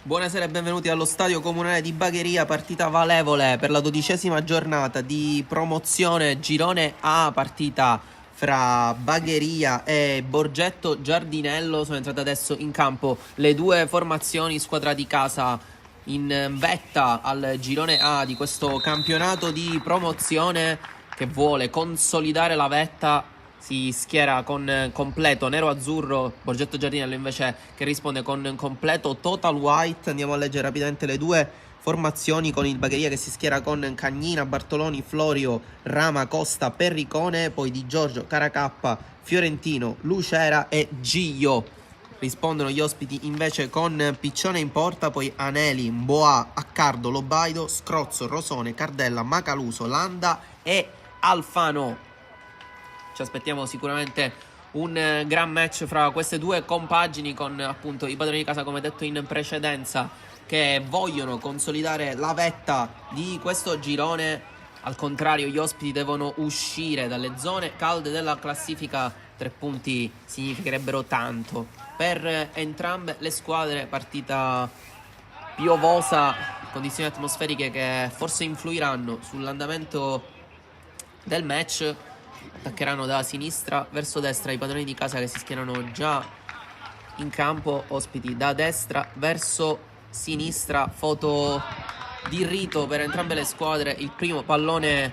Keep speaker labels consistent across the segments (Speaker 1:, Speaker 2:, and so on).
Speaker 1: Buonasera e benvenuti allo stadio comunale di Bagheria, partita valevole per la 12ª giornata di promozione girone A, partita fra Bagheria e Borgetto Giardinello. Sono entrate adesso in campo le due formazioni, squadra di casa in vetta al girone A di questo campionato di promozione che vuole consolidare la vetta. Si schiera con completo nero-azzurro, Borgetto Giardinello invece che risponde con completo total white. Andiamo a leggere rapidamente le due formazioni, con il Bagheria che si schiera con Cagnina, Bartoloni, Florio, Rama, Costa, Perricone, poi Di Giorgio, Caracappa, Fiorentino, Lucera e Giglio. Rispondono gli ospiti invece con Piccione in porta, poi Aneli, Mboà, Accardo, Lobaido, Scrozzo, Rosone, Cardella, Macaluso, Landa e Alfano. Ci aspettiamo sicuramente un gran match fra queste due compagini, con appunto i padroni di casa, come detto in precedenza, che vogliono consolidare la vetta di questo girone. Al contrario, gli ospiti devono uscire dalle zone calde della classifica. 3 punti significherebbero tanto per entrambe le squadre. Partita piovosa, condizioni atmosferiche che forse influiranno sull'andamento del match. Attaccheranno da sinistra verso destra i padroni di casa, che si schierano già in campo. Ospiti da destra verso sinistra. Foto di rito per entrambe le squadre. Il primo pallone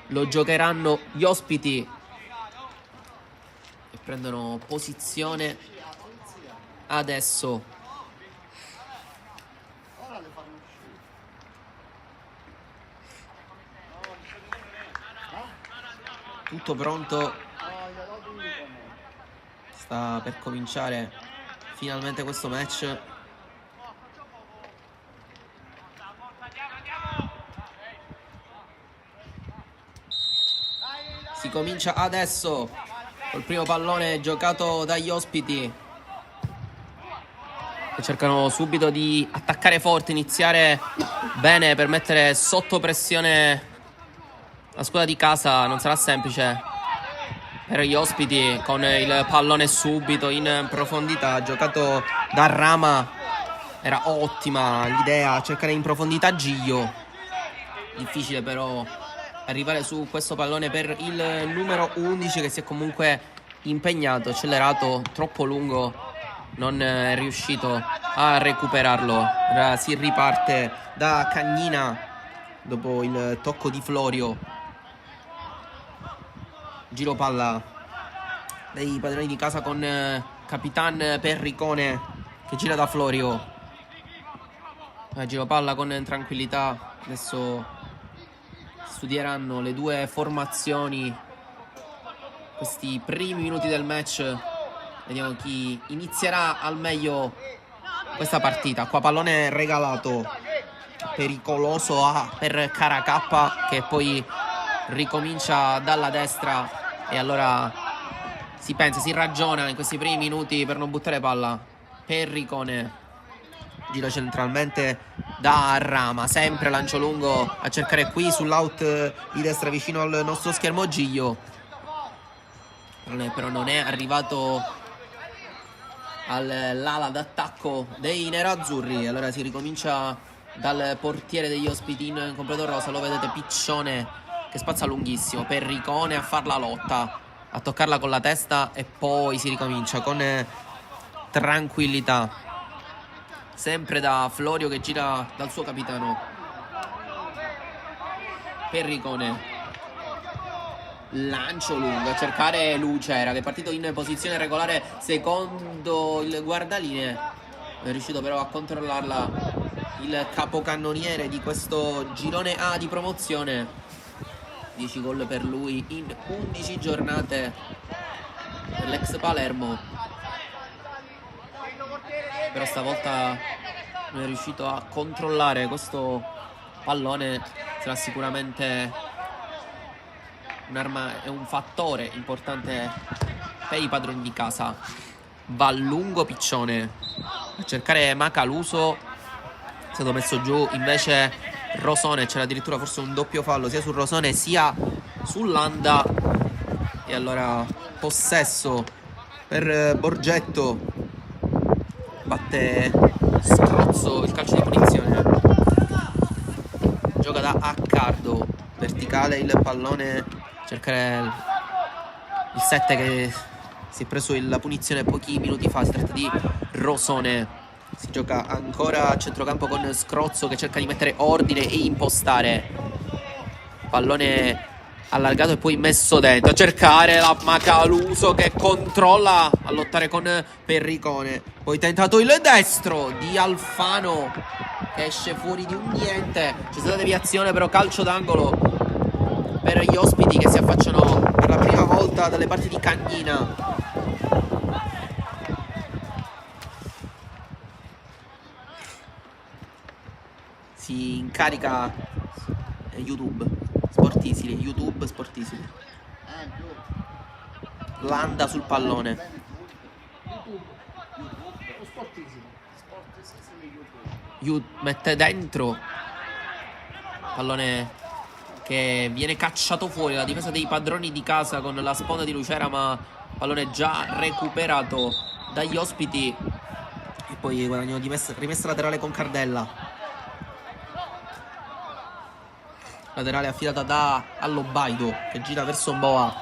Speaker 1: lo giocheranno gli ospiti, e prendono posizione adesso. Tutto pronto, sta per cominciare finalmente questo match. Si comincia adesso col primo pallone giocato dagli ospiti, che cercano subito di attaccare forte, iniziare bene per mettere sotto pressione la squadra di casa. Non sarà semplice per gli ospiti, con il pallone subito in profondità giocato da Rama. Era ottima l'idea, cercare in profondità Giglio. Difficile però arrivare su questo pallone per il numero 11, che si è comunque impegnato, accelerato, troppo lungo, non è riuscito a recuperarlo. Ora si riparte da Cagnina dopo il tocco di Florio. Giro palla dei padroni di casa con Capitan Perricone che gira da Florio. Giro palla con tranquillità. Adesso studieranno le due formazioni questi primi minuti del match. Vediamo chi inizierà al meglio questa partita. Qua pallone regalato, pericoloso per Caracappa, che poi ricomincia dalla destra. E allora si pensa, si ragiona in questi primi minuti per non buttare palla. Perricone, giro centralmente da Rama, sempre lancio lungo a cercare qui sull'out di destra vicino al nostro schermo Giglio. Però non è arrivato all'ala d'attacco dei nerazzurri. Allora si ricomincia dal portiere degli ospiti in completo rosa. Lo vedete, Piccione che spazza lunghissimo, Perricone a far la lotta, a toccarla con la testa, e poi si ricomincia con tranquillità, sempre da Florio che gira dal suo capitano. Perricone, lancio lungo a cercare Lucera, che è partito in posizione regolare secondo il guardalinee. È riuscito però a controllarla il capocannoniere di questo girone A di promozione. 10 gol per lui in 11 giornate dell'ex Palermo, però stavolta non è riuscito a controllare questo pallone. Sarà sicuramente un'arma e un fattore importante per i padroni di casa. Va lungo Piccione a cercare Macaluso, è stato messo giù invece Rosone. C'era addirittura forse un doppio fallo sia su Rosone sia su Landa. E allora possesso per Borgetto. Batte Scrozzo il calcio di punizione. Gioca da Accardo, verticale il pallone, cercare il 7 che si è preso la punizione pochi minuti fa. Si tratta di Rosone. Si gioca ancora a centrocampo con Scrozzo che cerca di mettere ordine e impostare. Pallone allargato e poi messo dentro, a cercare la Macaluso che controlla, a lottare con Perricone. Poi tentato il destro di Alfano che esce fuori di un niente. C'è stata deviazione, però calcio d'angolo per gli ospiti che si affacciano per la prima volta dalle parti di Cagnina. Si incarica YouTube Sportisili. Landa sul pallone. Mette dentro. Pallone che viene cacciato fuori. La difesa dei padroni di casa con la sponda di Lucera, ma pallone già recuperato dagli ospiti. E poi guadagnano rimessa laterale con Cardella. Laterale affidata da Allobaido che gira verso Mboa.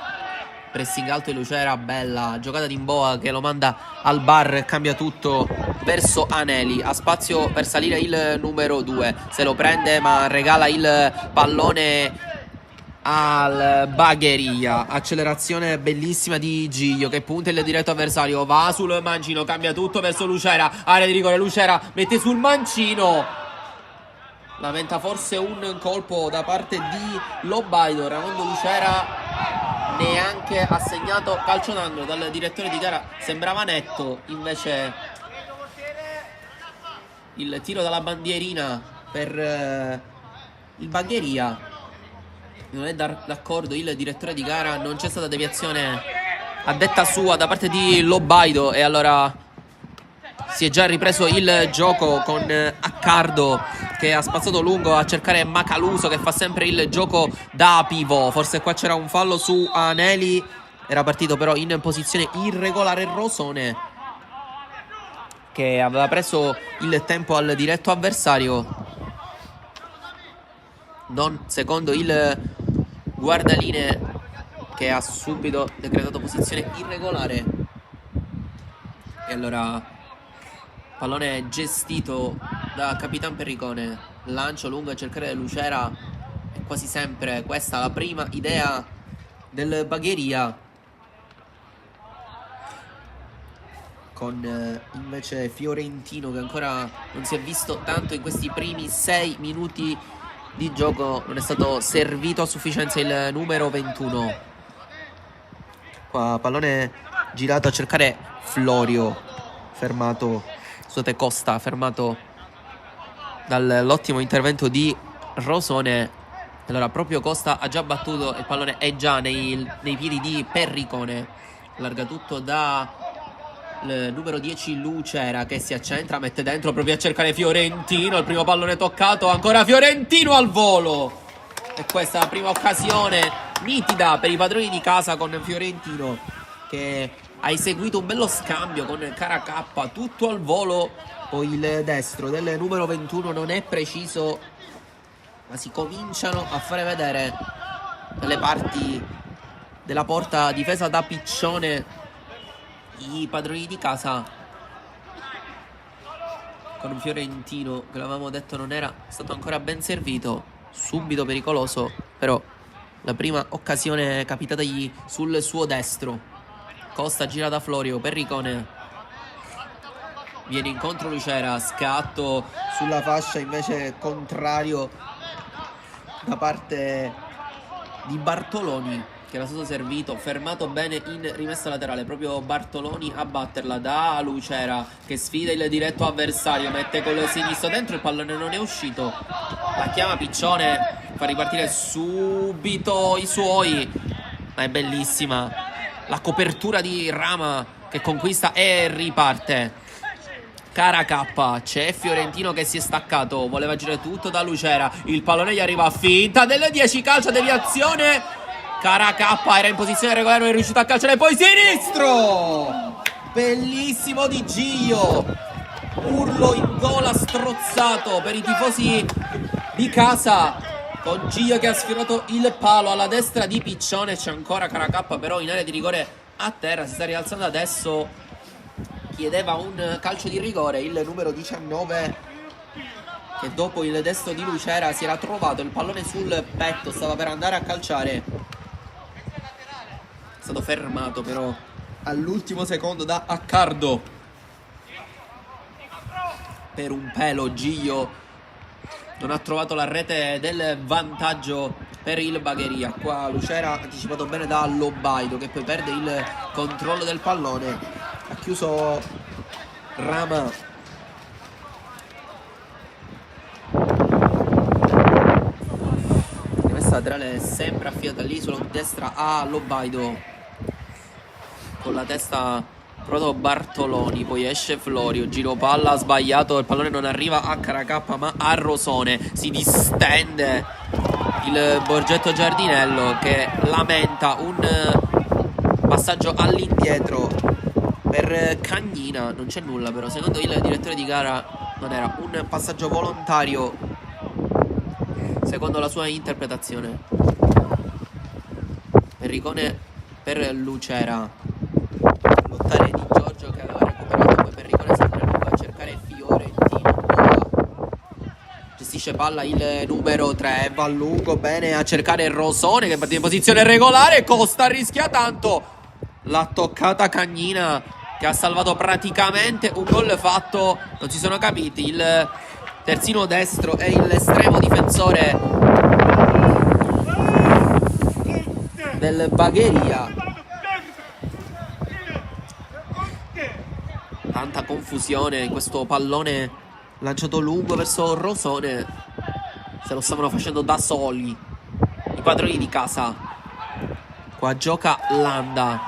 Speaker 1: Pressing alto di Lucera, bella giocata di Mboa che lo manda al bar, cambia tutto verso Aneli. Ha spazio per salire il numero 2, se lo prende ma regala il pallone al Bagheria. Accelerazione bellissima di Giglio che punta il diretto avversario, va sul mancino, cambia tutto verso Lucera, area di rigore. Lucera mette sul mancino, lamenta forse un colpo da parte di Lobaido. Raimondo Lucera neanche ha segnato calcio d'angolo dal direttore di gara, sembrava netto, invece il tiro dalla bandierina per il Bagheria non è d'accordo il direttore di gara. Non c'è stata deviazione a detta sua da parte di Lobaido e allora si è già ripreso il gioco con Accardo che ha spazzato lungo a cercare Macaluso che fa sempre il gioco da pivot. Forse qua c'era un fallo su Aneli, era partito però in posizione irregolare Rosone che aveva preso il tempo al diretto avversario, non secondo il guardaline che ha subito decretato posizione irregolare. E allora pallone gestito da Capitan Perricone, lancio lungo a cercare Lucera, è quasi sempre questa la prima idea del Bagheria, con invece Fiorentino che ancora non si è visto tanto in questi primi 6 minuti di gioco. Non è stato servito a sufficienza il numero 21. Qua pallone girato a cercare Florio, fermato Sote Costa, fermato dall'ottimo intervento di Rosone. Allora proprio Costa ha già battuto, il pallone è già nei piedi di Perricone. Allarga tutto da il numero 10 Lucera che si accentra, mette dentro proprio a cercare Fiorentino. Il primo pallone toccato, ancora Fiorentino al volo. E questa è la prima occasione nitida per i padroni di casa con Fiorentino che ha eseguito un bello scambio con Caracappa, tutto al volo. Poi il destro del numero 21 non è preciso, ma si cominciano a fare vedere dalle parti della porta difesa da Piccione i padroni di casa, con un Fiorentino che l'avevamo detto non era stato ancora ben servito, subito pericoloso, però la prima occasione capitatagli sul suo destro. Costa gira da Florio, Perricone viene incontro Lucera, scatto sulla fascia invece contrario da parte di Bartoloni che era stato servito, fermato bene in rimessa laterale, proprio Bartoloni a batterla da Lucera che sfida il diretto avversario, mette col sinistro dentro, il pallone non è uscito, la chiama Piccione, fa ripartire subito i suoi, ma è bellissima la copertura di Rama che conquista e riparte. Caracappa, c'è Fiorentino che si è staccato, voleva girare tutto da Lucera, il pallone gli arriva a finta del 10, calcio, deviazione. Caracappa era in posizione regolare, non è riuscito a calciare, poi sinistro bellissimo di Gio urlo in gola strozzato per i tifosi di casa, con Giglio che ha sfiorato il palo alla destra di Piccione. C'è ancora Caracappa però in area di rigore a terra, si sta rialzando adesso, chiedeva un calcio di rigore il numero 19, che dopo il destro di Lucera si era trovato il pallone sul petto, stava per andare a calciare, è stato fermato però all'ultimo secondo da Accardo. Per un pelo Giglio non ha trovato la rete del vantaggio per il Bagheria. Qua Lucera anticipato bene da Lobaido, che poi perde il controllo del pallone. Ha chiuso Rama. Rimessa laterale sempre affidata lì sulla destra a Lobaido, con la testa provato Bartoloni, poi esce Florio, giro palla sbagliato, il pallone non arriva a Caracappa ma a Rosone. Si distende il Borgetto Giardinello, che lamenta un passaggio all'indietro per Cagnina. Non c'è nulla però, secondo il direttore di gara non era un passaggio volontario, secondo la sua interpretazione. Perricone per Lucera, lottare di Giorgio che aveva recuperato, poi Perricone sempre lungo a cercare Fiorentino, gestisce palla il numero 3, va lungo bene a cercare Rosone che parte in posizione regolare. Costa rischia tanto, l'ha toccata Cagnina che ha salvato praticamente un gol fatto. Non si sono capiti il terzino destro e l'estremo difensore del Bagheria. Tanta confusione in questo pallone lanciato lungo verso Rosone, se lo stavano facendo da soli i padroni di casa. Qua gioca Landa,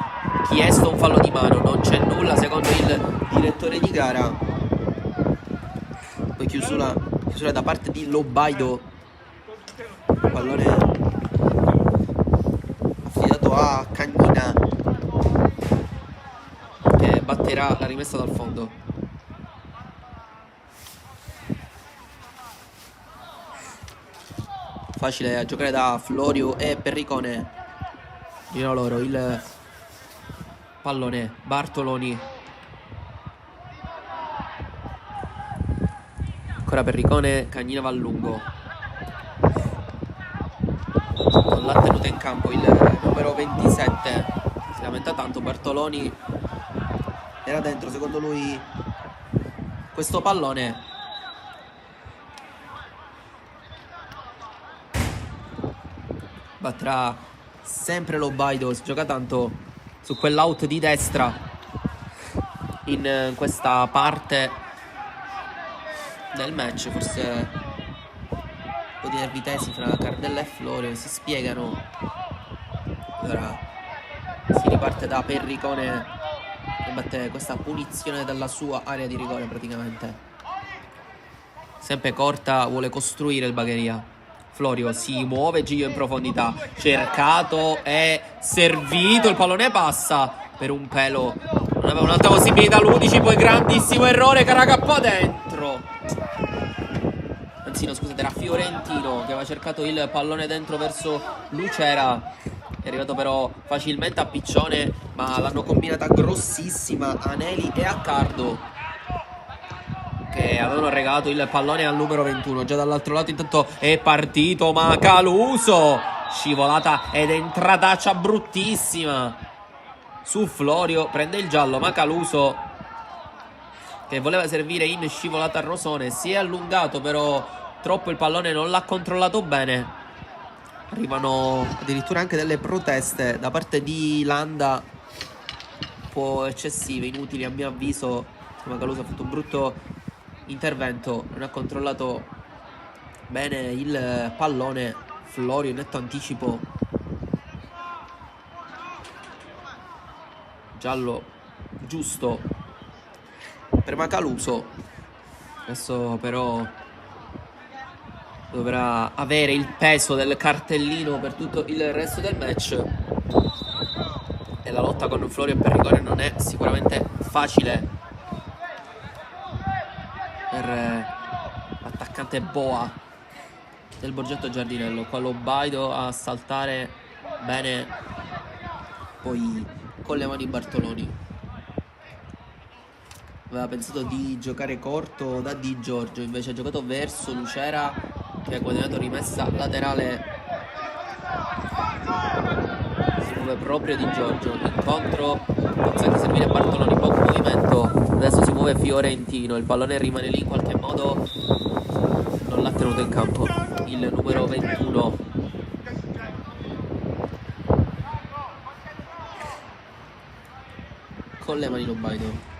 Speaker 1: chiesto un fallo di mano, non c'è nulla secondo il direttore di gara. Poi chiusura da parte di Lobaido, pallone affidato a Cagnina che batterà la rimessa dal fondo. Facile a giocare da Florio e Perricone. Girano loro il pallone. Bartoloni, ancora Perricone, Cagnina va a lungo. Non l'ha tenuta in campo il numero 27, si lamenta tanto. Bartoloni era dentro secondo lui questo pallone. Batterà sempre Lobaido, si gioca tanto su quell'out di destra in questa parte del match. Forse un po' di nervitesi fra Cardella e Florio, si spiegano. Ora si riparte da Perricone che batte questa punizione dalla sua area di rigore praticamente. Sempre corta, vuole costruire il Bagheria. Florio si muove, Giglio in profondità, cercato e servito, il pallone passa per un pelo, non aveva un'altra possibilità Ludici, poi grandissimo errore, Caracappa dentro. Anzi no, scusate, era Fiorentino che aveva cercato il pallone dentro verso Lucera, è arrivato però facilmente a Piccione, ma l'hanno combinata grossissima Aneli e Accardo, che avevano regalato il pallone al numero 21. Già dall'altro lato intanto è partito Macaluso, scivolata ed entrataccia bruttissima su Florio, prende il giallo. Macaluso che voleva servire in scivolata a Rosone, si è allungato però troppo il pallone, non l'ha controllato bene. Arrivano addirittura anche delle proteste da parte di Landa, un po' eccessive, inutili a mio avviso. Macaluso ha fatto un brutto intervento, non ha controllato bene il pallone. Florio in netto anticipo, giallo giusto per Macaluso. Adesso però dovrà avere il peso del cartellino per tutto il resto del match, e la lotta con Florio e Perricone non è sicuramente facile. per l'attaccante Boa del Borgetto Giardinello. Qua Lobaido a saltare bene, poi con le mani Bartoloni. Aveva pensato di giocare corto da Di Giorgio, invece ha giocato verso Lucera, che ha guadagnato rimessa laterale. Si muove proprio Di Giorgio, incontro, pensa che servire Bartoloni, poco movimento. Adesso si muove Fiorentino, il pallone rimane lì in qualche modo, non l'ha tenuto in campo il numero 21. Con le mani Lobaido.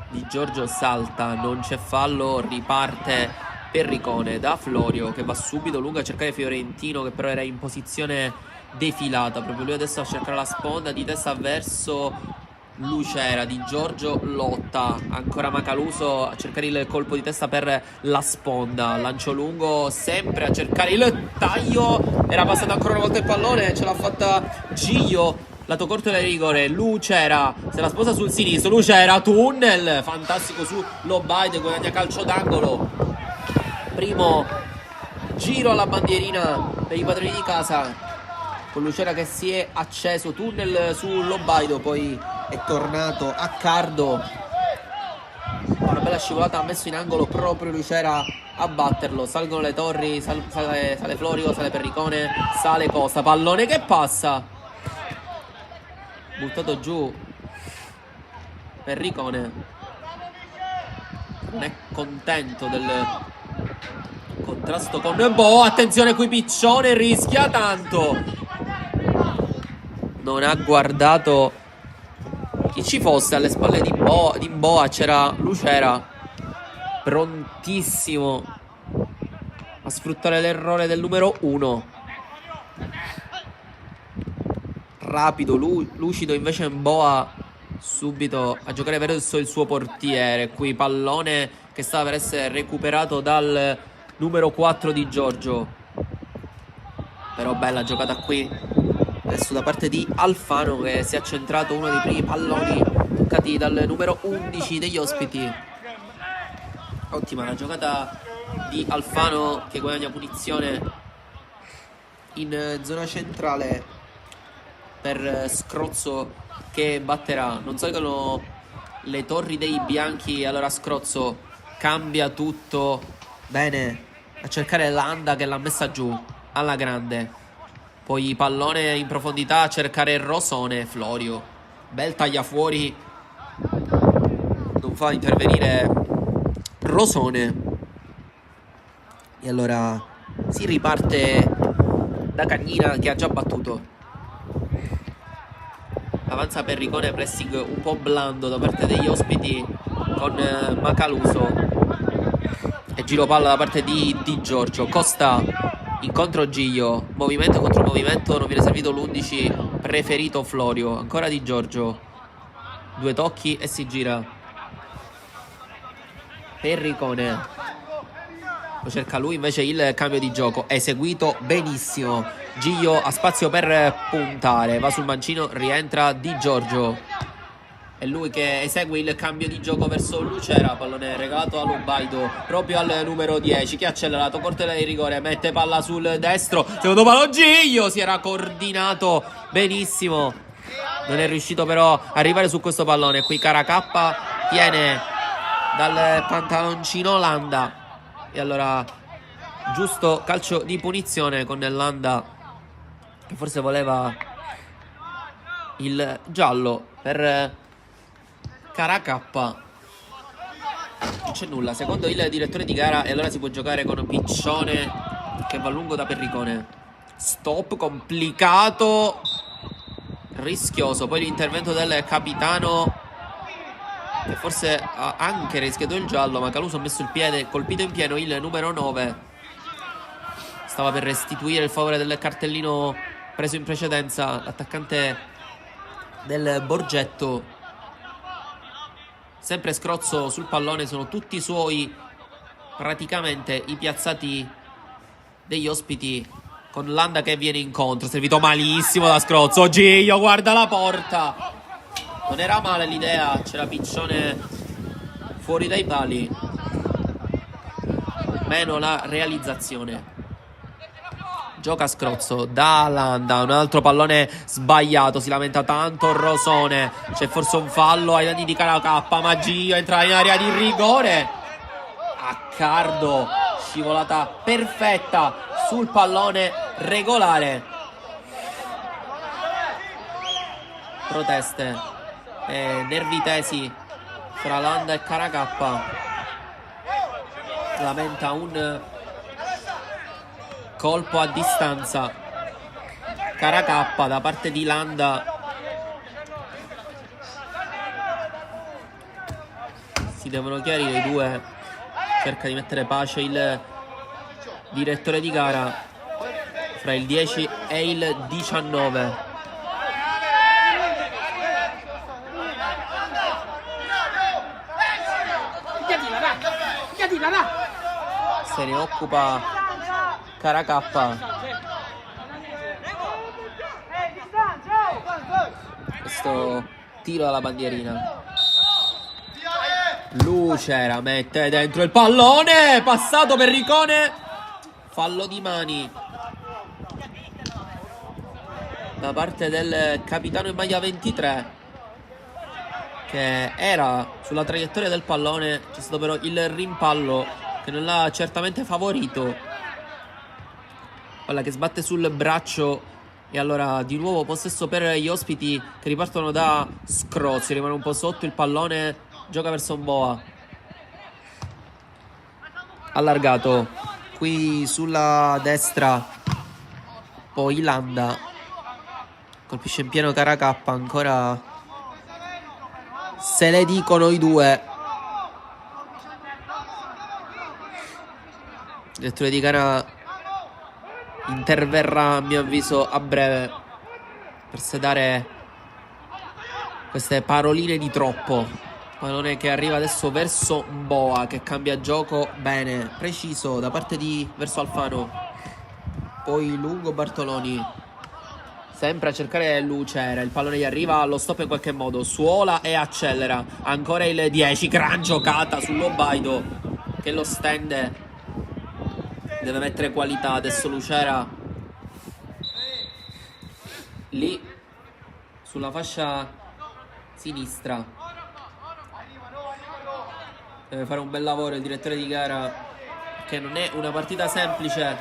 Speaker 1: Di Giorgio salta, non c'è fallo, riparte Perricone da Florio, che va subito lungo a cercare Fiorentino, che però era in posizione defilata. Proprio lui adesso a cercare la sponda, di testa verso Lucera. Di Giorgio lotta, ancora Macaluso a cercare il colpo di testa per la sponda. Lancio lungo, sempre a cercare il taglio. Era passato ancora una volta il pallone, ce l'ha fatta Gio. Lato corto del rigore, Lucera se la sposa sul sinistro, Lucera, tunnel fantastico su Lobaido, guadagna calcio d'angolo. Primo giro alla bandierina per i padroni di casa, con Lucera che si è acceso, tunnel su Lobaido, poi è tornato a Cardo. Una bella scivolata, ha messo in angolo proprio Lucera a batterlo. Salgono le torri, sale Florio, sale Perricone, sale Costa, pallone che passa, buttato giù Perricone. Non è contento del contrasto con Boa. Attenzione qui, Piccione rischia tanto, non ha guardato chi ci fosse alle spalle di Boa. C'era Lucera prontissimo a sfruttare l'errore del numero 1. Rapido, lucido invece Boa subito a giocare verso il suo portiere. Qui pallone che stava per essere recuperato dal numero 4 di Giorgio, però bella giocata qui adesso da parte di Alfano, che si è centrato uno dei primi palloni toccati dal numero 11 degli ospiti. Ottima la giocata di Alfano, che guadagna punizione in zona centrale per Scrozzo, che batterà. Non salgono le torri dei bianchi, allora Scrozzo cambia tutto bene a cercare Landa, che l'ha messa giù alla grande. Poi pallone in profondità a cercare Rosone. Florio, bel tagliafuori, non fa intervenire Rosone, e allora si riparte da Cagnina, che ha già battuto. Avanza Perricone, pressing un po' blando da parte degli ospiti con Macaluso, e giro palla da parte di Giorgio. Costa incontro Giglio, movimento contro movimento, non viene servito l'11 preferito Florio. Ancora Di Giorgio, due tocchi e si gira. Perricone, lo cerca lui invece il cambio di gioco, eseguito benissimo. Giglio ha spazio per puntare, va sul mancino, rientra Di Giorgio, è lui che esegue il cambio di gioco verso Lucera. Pallone regalato a Lobaido, proprio al numero 10, che ha accelerato, cortella di rigore, mette palla sul destro, secondo palo Giglio, si era coordinato benissimo, non è riuscito però a arrivare su questo pallone. Qui Caracappa tiene dal pantaloncino Landa, e allora giusto calcio di punizione con Landa, che forse voleva il giallo per Caracappa. Non c'è nulla secondo il direttore di gara, e allora si può giocare con Piccione che va lungo da Perricone. Stop complicato, rischioso. Poi l'intervento del capitano, che forse ha anche rischiato il giallo, ma Caluso ha messo il piede, colpito in pieno il numero 9. Stava per restituire il favore del cartellino preso in precedenza l'attaccante del Borgetto. Sempre Scrozzo sul pallone, sono tutti suoi praticamente i piazzati degli ospiti, con Landa che viene incontro, servito malissimo da Scrozzo. Giglio guarda la porta, non era male l'idea, c'era Piccione fuori dai pali, meno la realizzazione. Gioca Scrozzo da Landa, un altro pallone sbagliato, si lamenta tanto Rosone, c'è forse un fallo ai danni di Caracappa, Maggio entra in area di rigore, Accardo, scivolata perfetta sul pallone regolare. Proteste e nervi tesi fra Landa e Caracappa. Lamenta un colpo a distanza Caracappa da parte di Landa. Si devono chiarire i due, cerca di mettere pace il direttore di gara fra il 10 e il 19. Se ne occupa Caracappa. Questo tiro alla bandierina. Lucera mette dentro il pallone, passato per Ricone, fallo di mani da parte del capitano in maglia 23, che era sulla traiettoria del pallone. C'è stato però il rimpallo che non l'ha certamente favorito. Palla che sbatte sul braccio e allora di nuovo possesso per gli ospiti, che ripartono da Scrozzi. Rimane un po' sotto il pallone, gioca verso Mboa, allargato qui sulla destra, poi Landa colpisce in pieno Caracappa. Ancora se le dicono i due. Il direttore di gara interverrà a mio avviso a breve per sedare queste paroline di troppo. Pallone che arriva adesso verso Mboa, che cambia gioco bene, preciso da parte di verso Alfano, poi lungo Bartoloni, sempre a cercare Lucera. Il pallone gli arriva, lo stop in qualche modo, suola e accelera. Ancora il 10, gran giocata sull'Obaido che lo stende. Deve mettere qualità adesso Lucera lì sulla fascia sinistra. Deve fare un bel lavoro il direttore di gara, che non è una partita semplice.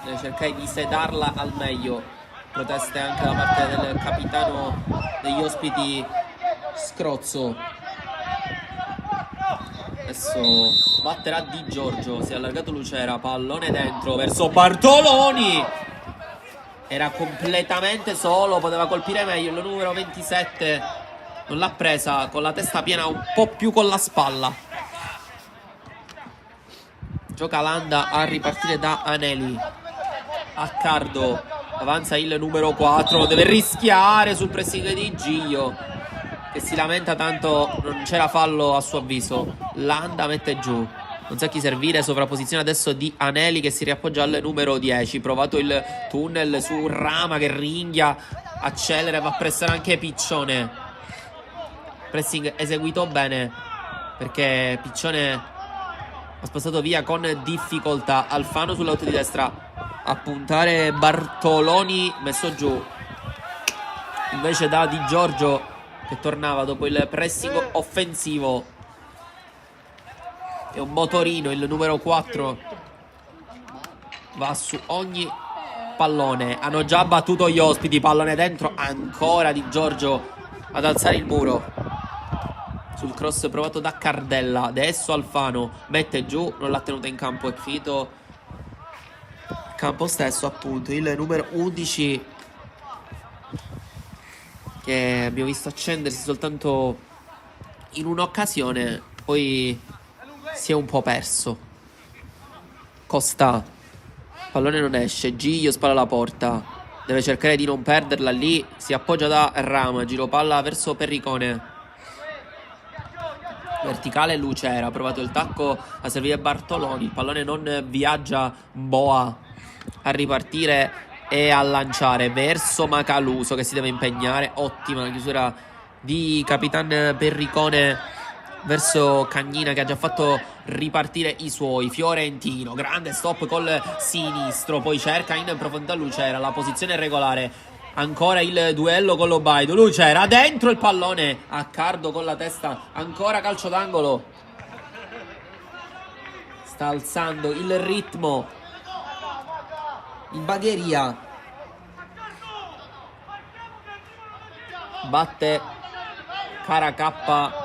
Speaker 1: Deve cercare di sedarla al meglio. Proteste anche da parte del capitano degli ospiti Scrozzo. Adesso batterà Di Giorgio, si è allargato Lucera, pallone dentro verso Bartoloni, era completamente solo, poteva colpire meglio il numero 27, non l'ha presa, con la testa piena un po' più con la spalla. Gioca Landa a ripartire da Aneli. Accardo, avanza il numero 4, deve rischiare sul pressing di Giglio, che si lamenta tanto non c'era fallo a suo avviso. Landa mette giù, non sa chi servire, sovrapposizione adesso di Aneli che si riappoggia al numero 10. Provato il tunnel su Rama che ringhia, accelera e va a pressare anche Piccione. Pressing eseguito bene perché Piccione ha spostato via con difficoltà. Alfano sull'auto di destra a puntare Bartoloni, messo giù invece da Di Giorgio, che tornava dopo il pressing offensivo. È un motorino il numero 4, va su ogni pallone. Hanno già battuto gli ospiti, pallone dentro, ancora Di Giorgio ad alzare il muro sul cross provato da Cardella. Adesso Alfano mette giù, non l'ha tenuta in campo, è finito il campo stesso appunto. Il numero 11 che abbiamo visto accendersi soltanto in un'occasione, poi si è un po' perso. Costa, pallone non esce, Giglio spalla la porta, deve cercare di non perderla lì, si appoggia da Rama, giro palla verso Perricone, verticale Lucera, ha provato il tacco a servire Bartoloni, il pallone non viaggia, Mboa a ripartire e a lanciare verso Macaluso che si deve impegnare. Ottima la chiusura di Capitan Perricone verso Cagnina che ha già fatto ripartire i suoi. Fiorentino, grande stop col sinistro, poi cerca in profondità Lucera, la posizione regolare. Ancora il duello con l'Obaido. Lucera dentro il pallone. Accardo con la testa. Ancora calcio d'angolo. Sta alzando il ritmo il Bagheria. Batte Caracappa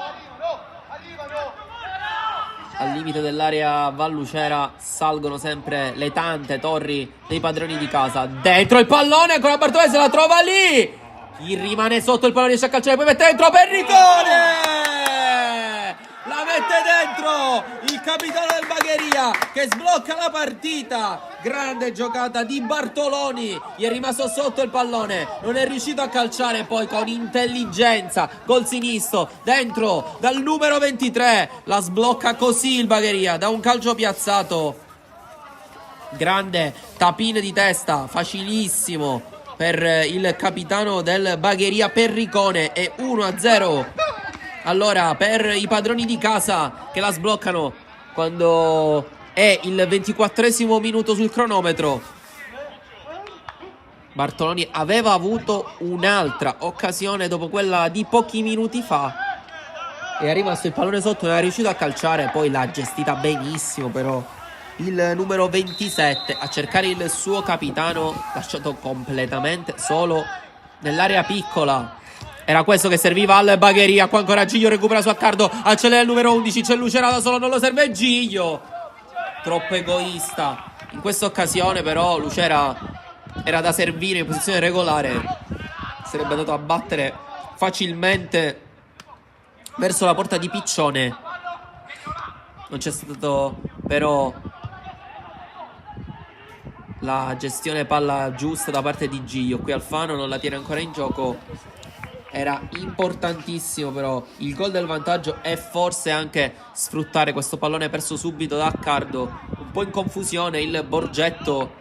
Speaker 1: al limite dell'area Vallucera. Salgono sempre le tante torri dei padroni di casa. Dentro il pallone, ancora Bartolese la trova lì. Chi rimane sotto il pallone riesce a calciare, poi mette dentro Perricone. La mette dentro il capitano del Bagheria che sblocca la partita. Grande giocata di Bartoloni. Gli è rimasto sotto il pallone, non è riuscito a calciare, poi con intelligenza col sinistro dentro dal numero 23 la sblocca così il Bagheria da un calcio piazzato. Grande tapin di testa, facilissimo per il capitano del Bagheria Perricone. E 1-0 allora per i padroni di casa che la sbloccano quando è il 24esimo minuto sul cronometro. Bartoloni aveva avuto un'altra occasione dopo quella di pochi minuti fa. È rimasto il pallone sotto, non è riuscito a calciare, poi l'ha gestita benissimo però il numero 27 a cercare il suo capitano, lasciato completamente solo nell'area piccola. Era questo che serviva al Bagheria. Qua ancora Giglio recupera su Accardo, accelera il numero 11, c'è Lucera da solo, non lo serve Giglio. Troppo egoista. In questa occasione però Lucera era da servire in posizione regolare. Sarebbe andato a battere facilmente verso la porta di Piccione. Non c'è stato però la gestione palla giusta da parte di Giglio. Qui Alfano non la tiene ancora in gioco. Era importantissimo però il gol del vantaggio e forse anche sfruttare questo pallone perso subito da Accardo. Un po' in confusione il Borgetto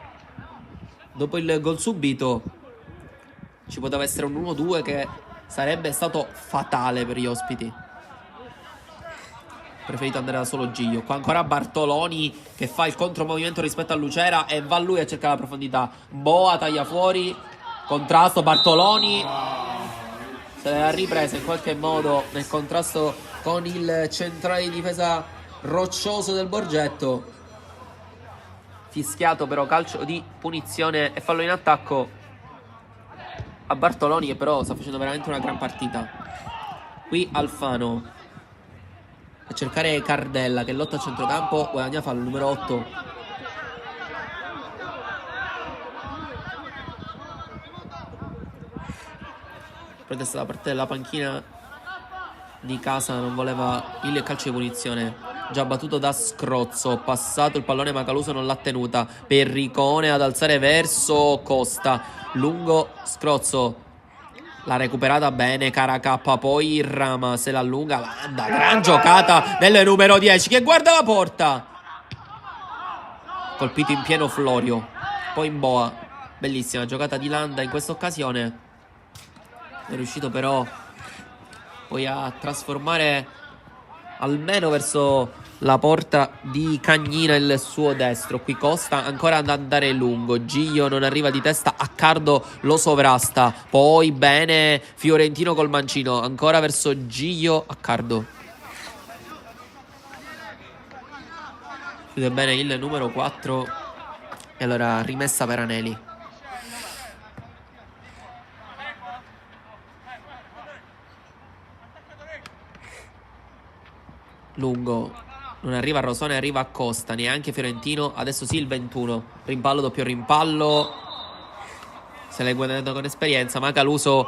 Speaker 1: dopo il gol subito. Ci poteva essere un 1-2 che sarebbe stato fatale per gli ospiti. Preferito andare da solo Giglio. Qua ancora Bartoloni che fa il contromovimento rispetto a Lucera e va lui a cercare la profondità. Boa taglia fuori. Contrasto Bartoloni. Se l'ha ripresa in qualche modo nel contrasto con il centrale di difesa roccioso del Borgetto. Fischiato però calcio di punizione e fallo in attacco a Bartoloni, che però sta facendo veramente una gran partita. Qui Alfano a cercare Cardella che lotta a centrocampo, guadagna fallo il numero 8. Protesta da parte della panchina di casa, non voleva il calcio di punizione. Già battuto da Scrozzo, passato il pallone Macaluso, non l'ha tenuta. Perricone ad alzare verso Costa, lungo Scrozzo, l'ha recuperata bene Caracappa, poi Rama se l'allunga, Landa, gran giocata del numero 10 che guarda la porta. Colpito in pieno Florio, poi in boa. Bellissima giocata di Landa in questa occasione. È riuscito però poi a trasformare almeno verso la porta di Cagnina il suo destro. Qui Costa ancora ad andare lungo, Giglio non arriva di testa, Accardo lo sovrasta, poi bene Fiorentino col mancino, ancora verso Giglio, Accardo chiude bene il numero 4 e allora rimessa per Aneli. Lungo, non arriva a Rosone, arriva a Costa, neanche Fiorentino, adesso sì il 21, rimpallo, doppio rimpallo, se l'hai guadagnato con esperienza. Macaluso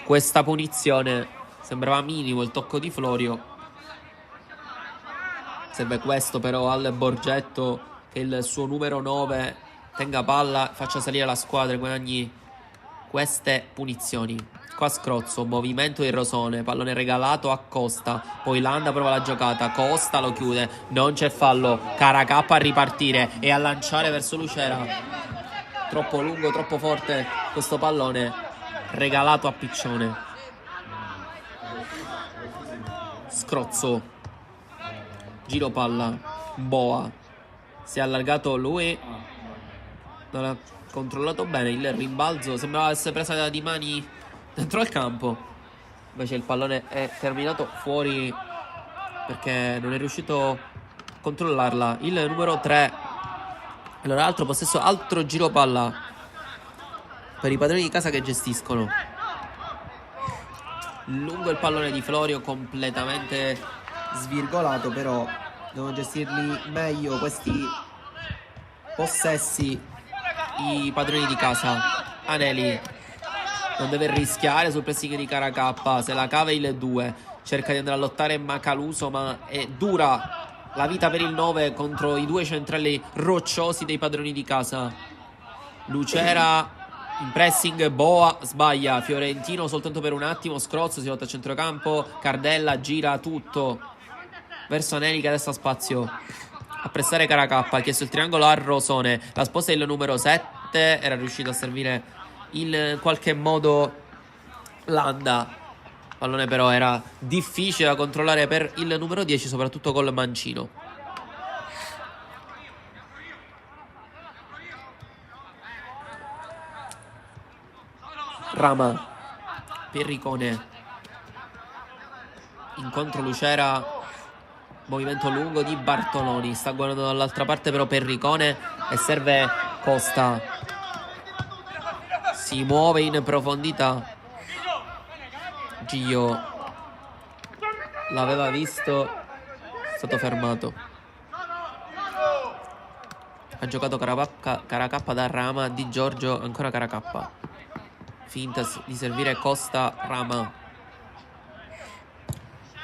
Speaker 1: questa punizione, sembrava minimo il tocco di Florio. Serve questo però al Borgetto, che il suo numero 9 tenga palla, faccia salire la squadra e guadagni queste punizioni. Qua Scrozzo, movimento di Rosone, pallone regalato a Costa, poi Landa prova la giocata, Costa lo chiude, non c'è fallo, Caracappa a ripartire e a lanciare verso Lucera. Troppo lungo, troppo forte questo pallone regalato a Piccione. Scrozzo Giro palla, Boa. Si è allargato lui. Non ha controllato bene il rimbalzo. Sembrava essere presa da di mani dentro al campo. Invece il pallone è terminato fuori perché non è riuscito a controllarla. Il numero 3. Allora, altro possesso, altro giro palla per i padroni di casa che gestiscono. Lungo il pallone di Florio, completamente svirgolato, però devono gestirli meglio questi possessi i padroni di casa. Aneli non deve rischiare sul pressing di Caracappa, se la cava il 2, cerca di andare a lottare Macaluso, ma è dura la vita per il 9 contro i due centrali rocciosi dei padroni di casa. Lucera in pressing, Boa sbaglia, Fiorentino soltanto per un attimo, Scrozzo si lotta a centrocampo, Cardella gira tutto verso Aneli che adesso ha spazio a pressare Caracappa, ha chiesto il triangolo a Rosone, la sposta il numero 7, era riuscito a servire in qualche modo Landa, pallone però era difficile da controllare per il numero 10, soprattutto col mancino. Rama, Perricone, incontro Lucera, movimento lungo di Bartoloni, sta guardando dall'altra parte però Perricone e serve Costa, si muove in profondità, Gio l'aveva visto, è stato fermato, ha giocato Caracappa da Rama, Di Giorgio ancora Caracappa. Finta di servire Costa, Rama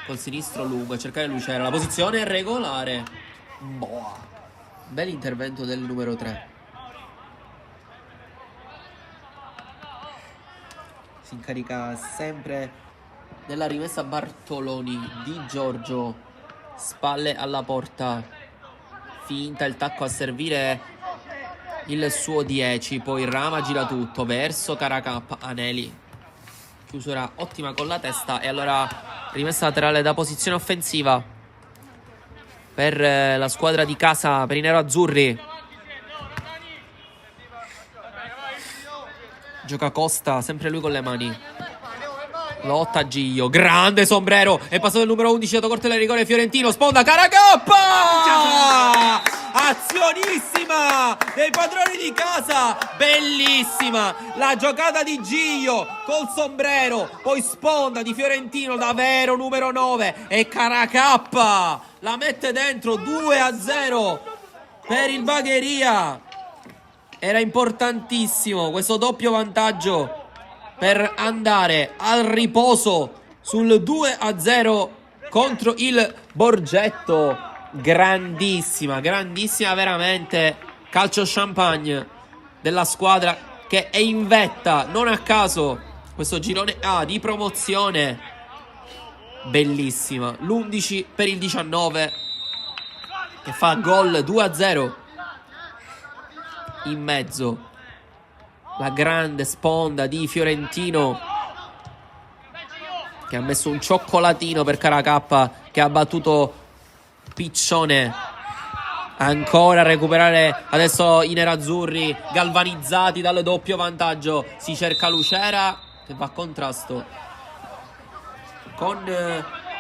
Speaker 1: col sinistro lungo a cercare Lucera, la posizione è regolare. Boa, bel intervento del numero 3. Si incarica sempre della rimessa Bartoloni, Di Giorgio, spalle alla porta, finta il tacco a servire il suo 10, poi Rama gira tutto verso Caracappa, Aneli, chiusura ottima con la testa e allora rimessa laterale da posizione offensiva per la squadra di casa, per i nero-azzurri. Gioca Costa, sempre lui con le mani, lotta Gio, grande sombrero, è passato il numero 11, dato corte del rigore Fiorentino, sponda Caracappa, azionissima dei padroni di casa, bellissima la giocata di Gio col sombrero, poi sponda di Fiorentino, davvero numero 9, e Caracappa la mette dentro, 2-0 per il Bagheria. Era importantissimo questo doppio vantaggio per andare al riposo sul 2-0 contro il Borgetto. Grandissima, grandissima veramente, calcio champagne della squadra che è in vetta, non a caso questo girone A di promozione. Bellissima, l'11 per il 19 che fa gol, 2-0 in mezzo. La grande sponda di Fiorentino che ha messo un cioccolatino per Caracappa, che ha battuto Piccione. Ancora a recuperare adesso i nerazzurri, galvanizzati dal doppio vantaggio. Si cerca Lucera che va a contrasto con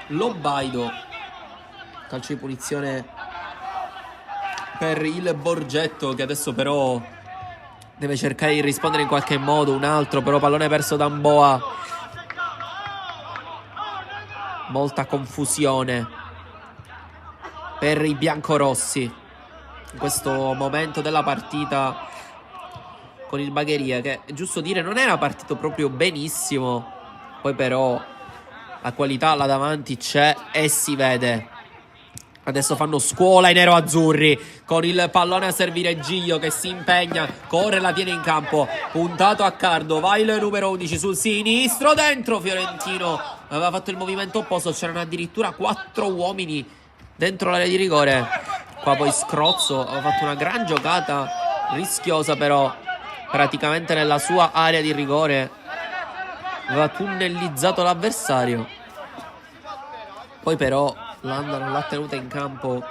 Speaker 1: Lobaido. Calcio di punizione per il Borgetto, che adesso però deve cercare di rispondere in qualche modo. Un altro però pallone perso da Mboa. Molta confusione per i biancorossi in questo momento della partita, con il Bagheria che, è giusto dire, non era partito proprio benissimo, poi però la qualità là davanti c'è e si vede. Adesso fanno scuola i nero-azzurri con il pallone a servire Gio che si impegna, corre, la tiene in campo, puntato a Cardo, va il numero 11 sul sinistro, dentro Fiorentino aveva fatto il movimento opposto, c'erano addirittura 4 uomini dentro l'area di rigore. Qua poi Scrozzo aveva fatto una gran giocata, rischiosa però, praticamente nella sua area di rigore aveva tunnellizzato l'avversario. Poi però Landa non l'ha tenuta in campo.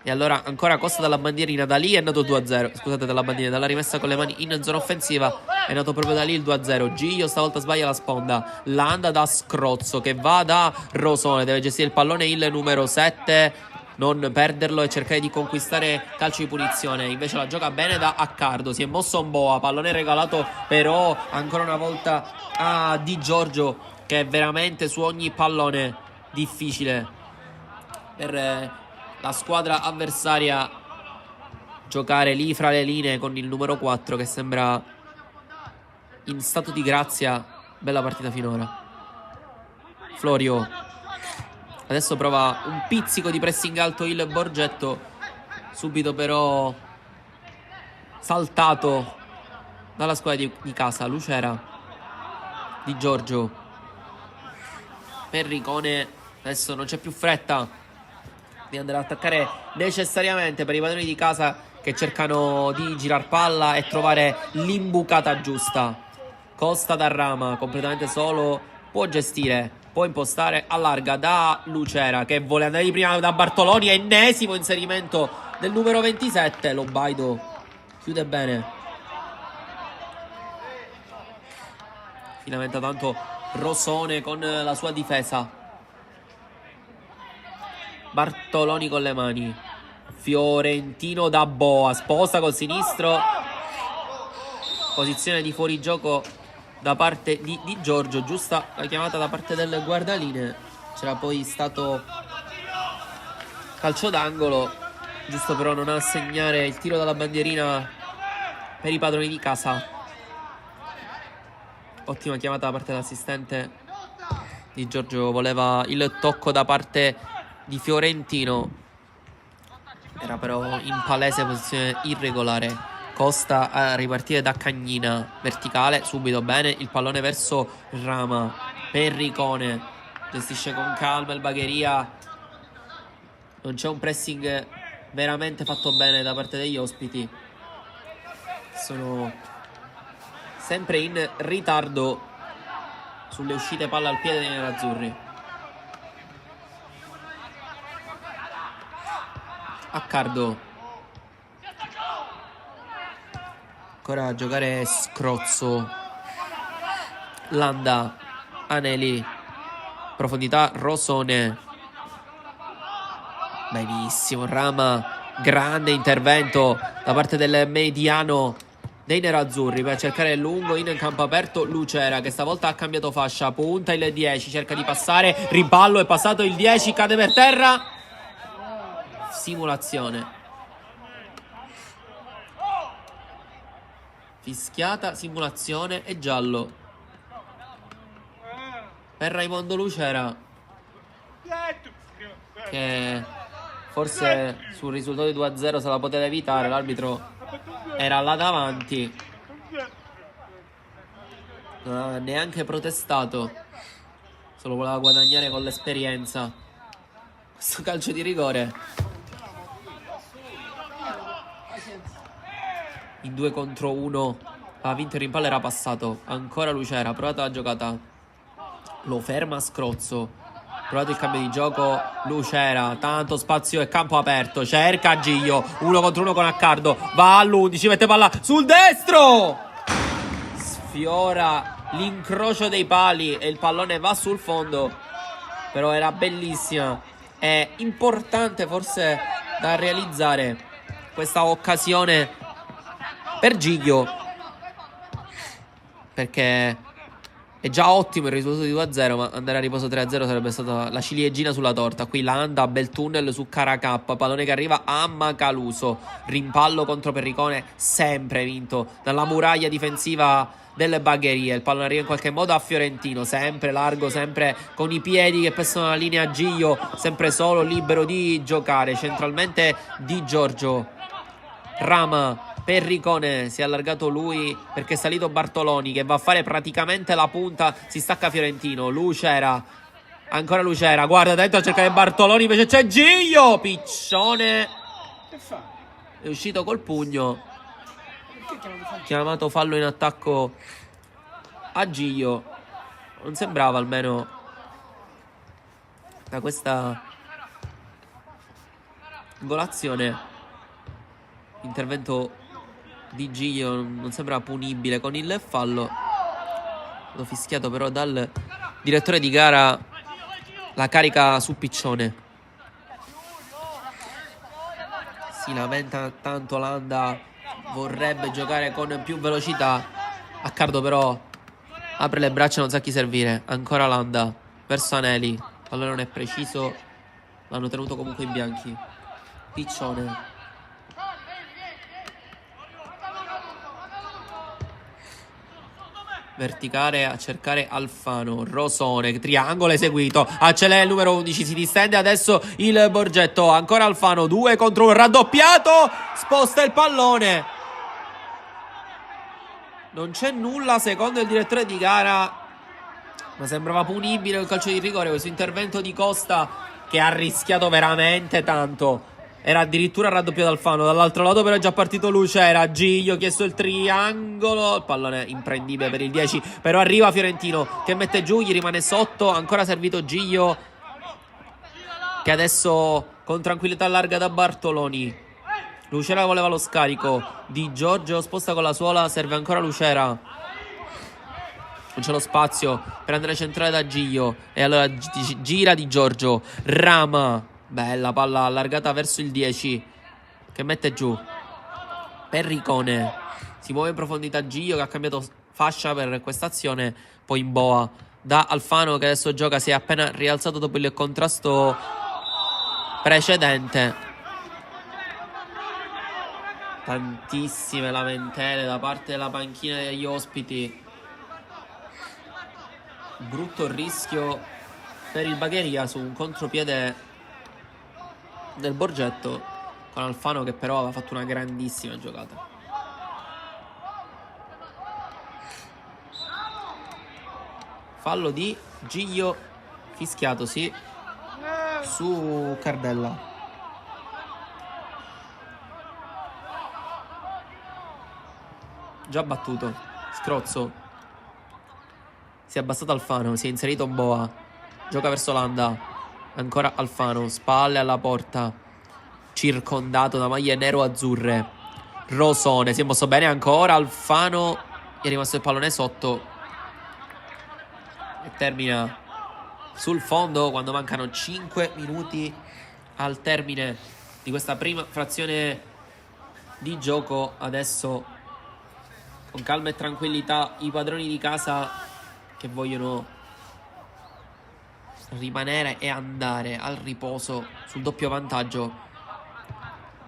Speaker 1: E allora ancora Costa dalla bandierina. Da lì è nato 2-0. Scusate, dalla bandierina, dalla rimessa con le mani in zona offensiva. È nato proprio da lì il 2-0. Giglio stavolta sbaglia la sponda. Landa da scrozzo che va da Rosone. Deve gestire il pallone il numero 7, non perderlo e cercare di conquistare calcio di punizione. Invece la gioca bene da Accardo. Si è mosso un boa. Pallone regalato però ancora una volta a Di Giorgio, che è veramente su ogni pallone difficile per la squadra avversaria giocare lì fra le linee con il numero 4 che sembra in stato di grazia. Bella partita finora. Florio adesso prova un pizzico di pressing alto il Borgetto, subito però saltato dalla squadra di casa. Lucera, Di Giorgio, Perricone. Adesso non c'è più fretta di andare ad attaccare necessariamente per i padroni di casa, che cercano di girar palla e trovare l'imbucata giusta. Costa da Rama, completamente solo, può gestire, può impostare, allarga da Lucera che vuole andare di prima da Bartoloni. Ennesimo inserimento del numero 27. Lobaido chiude bene. Finalmente tanto Rosone con la sua difesa. Bartoloni con le mani. Fiorentino da Boa, sposta col sinistro. Posizione di fuorigioco da parte di Giorgio. Giusta la chiamata da parte del guardaline. C'era poi stato calcio d'angolo, giusto però non assegnare il tiro dalla bandierina per i padroni di casa. Ottima chiamata da parte dell'assistente. Di Giorgio voleva il tocco da parte di Fiorentino, era però in palese posizione irregolare. Costa a ripartire da Cagnina, verticale, subito bene, il pallone verso Rama. Perricone gestisce con calma il Bagheria. Non c'è un pressing veramente fatto bene da parte degli ospiti, sono sempre in ritardo sulle uscite palla al piede dei nerazzurri. Accardo ancora a giocare scrozzo. Landa, Aneli, profondità Rosone. Benissimo Rama, grande intervento da parte del mediano dei nerazzurri per cercare il lungo in campo aperto. Lucera che stavolta ha cambiato fascia, punta il 10, cerca di passare, riballo, è passato il 10, cade per terra. Simulazione fischiata, simulazione e giallo per Raimondo Lucera, che forse sul risultato di 2-0 se la poteva evitare. L'arbitro era là davanti, non ha neanche protestato, solo voleva guadagnare con l'esperienza questo calcio di rigore. In 2 contro 1 ha vinto il rimpallo, era passato. Ancora Lucera, provata la giocata, lo ferma Scrozzo, provato il cambio di gioco. Lucera, tanto spazio e campo aperto, cerca Giglio, 1 contro 1 con Accardo, va all'11, mette palla sul destro, sfiora l'incrocio dei pali e il pallone va sul fondo. Però era bellissima, è importante forse da realizzare questa occasione per Giglio, perché è già ottimo il risultato di 2-0, ma andare a riposo 3-0 sarebbe stata la ciliegina sulla torta. Qui Landa, bel tunnel su Caracappa, pallone che arriva a Macaluso, rimpallo contro Perricone, sempre vinto dalla muraglia difensiva delle Bagherie. Il pallone arriva in qualche modo a Fiorentino, sempre largo, sempre con i piedi che pestano la linea. Giglio sempre solo, libero di giocare centralmente. Di Giorgio, Rama, Perricone, si è allargato lui perché è salito Bartoloni che va a fare praticamente la punta. Si stacca Fiorentino, Lucera, ancora Lucera, guarda dentro a cercare Bartoloni, invece c'è Giglio, piccione, è uscito col pugno, chiamato fallo in attacco a Giglio. Non sembrava almeno da questa angolazione. Intervento di Giglio non sembra punibile con il fallo. Lo fischiato però dal direttore di gara, la carica su Piccione. Si lamenta tanto Landa, vorrebbe giocare con più velocità. Accardo però apre le braccia, non sa chi servire. Ancora Landa verso Aneli, allora non è preciso, l'hanno tenuto comunque in bianchi. Piccione, verticale a cercare Alfano. Rosone, triangolo eseguito, accelera il numero 11, si distende adesso il Borgetto. Ancora Alfano, 2 contro 1, raddoppiato, sposta il pallone. Non c'è nulla secondo il direttore di gara, ma sembrava punibile il calcio di rigore questo intervento di Costa, che ha rischiato veramente tanto. Era addirittura raddoppiato Alfano. Dall'altro lato però è già partito Lucera. Giglio, chiesto il triangolo, il pallone imprendibile per il 10, però arriva Fiorentino che mette giù, gli rimane sotto. Ancora servito Giglio, che adesso con tranquillità allarga da Bartoloni. Lucera voleva lo scarico, Di Giorgio sposta con la suola, serve ancora Lucera. Non c'è lo spazio per andare centrale da Giglio, e allora gira Di Giorgio. Rama, bella palla allargata verso il 10, che mette giù. Perricone, si muove in profondità Giglio, che ha cambiato fascia per questa azione. Poi in boa da Alfano, che adesso gioca, si è appena rialzato dopo il contrasto precedente. Tantissime lamentele da parte della panchina degli ospiti. Brutto rischio per il Bagheria su un contropiede del Borgetto, con Alfano che però aveva fatto una grandissima giocata. Fallo di Giglio, fischiato sì, su Cardella. Già battuto. Scrozzo, si è abbassato Alfano, si è inserito Boa, gioca verso Landa. Ancora Alfano, spalle alla porta, circondato da maglie nero-azzurre. Rosone, si è mosso bene ancora Alfano, gli è rimasto il pallone sotto e termina sul fondo quando mancano 5 minuti al termine di questa prima frazione di gioco. Adesso con calma e tranquillità i padroni di casa, che vogliono rimanere e andare al riposo sul doppio vantaggio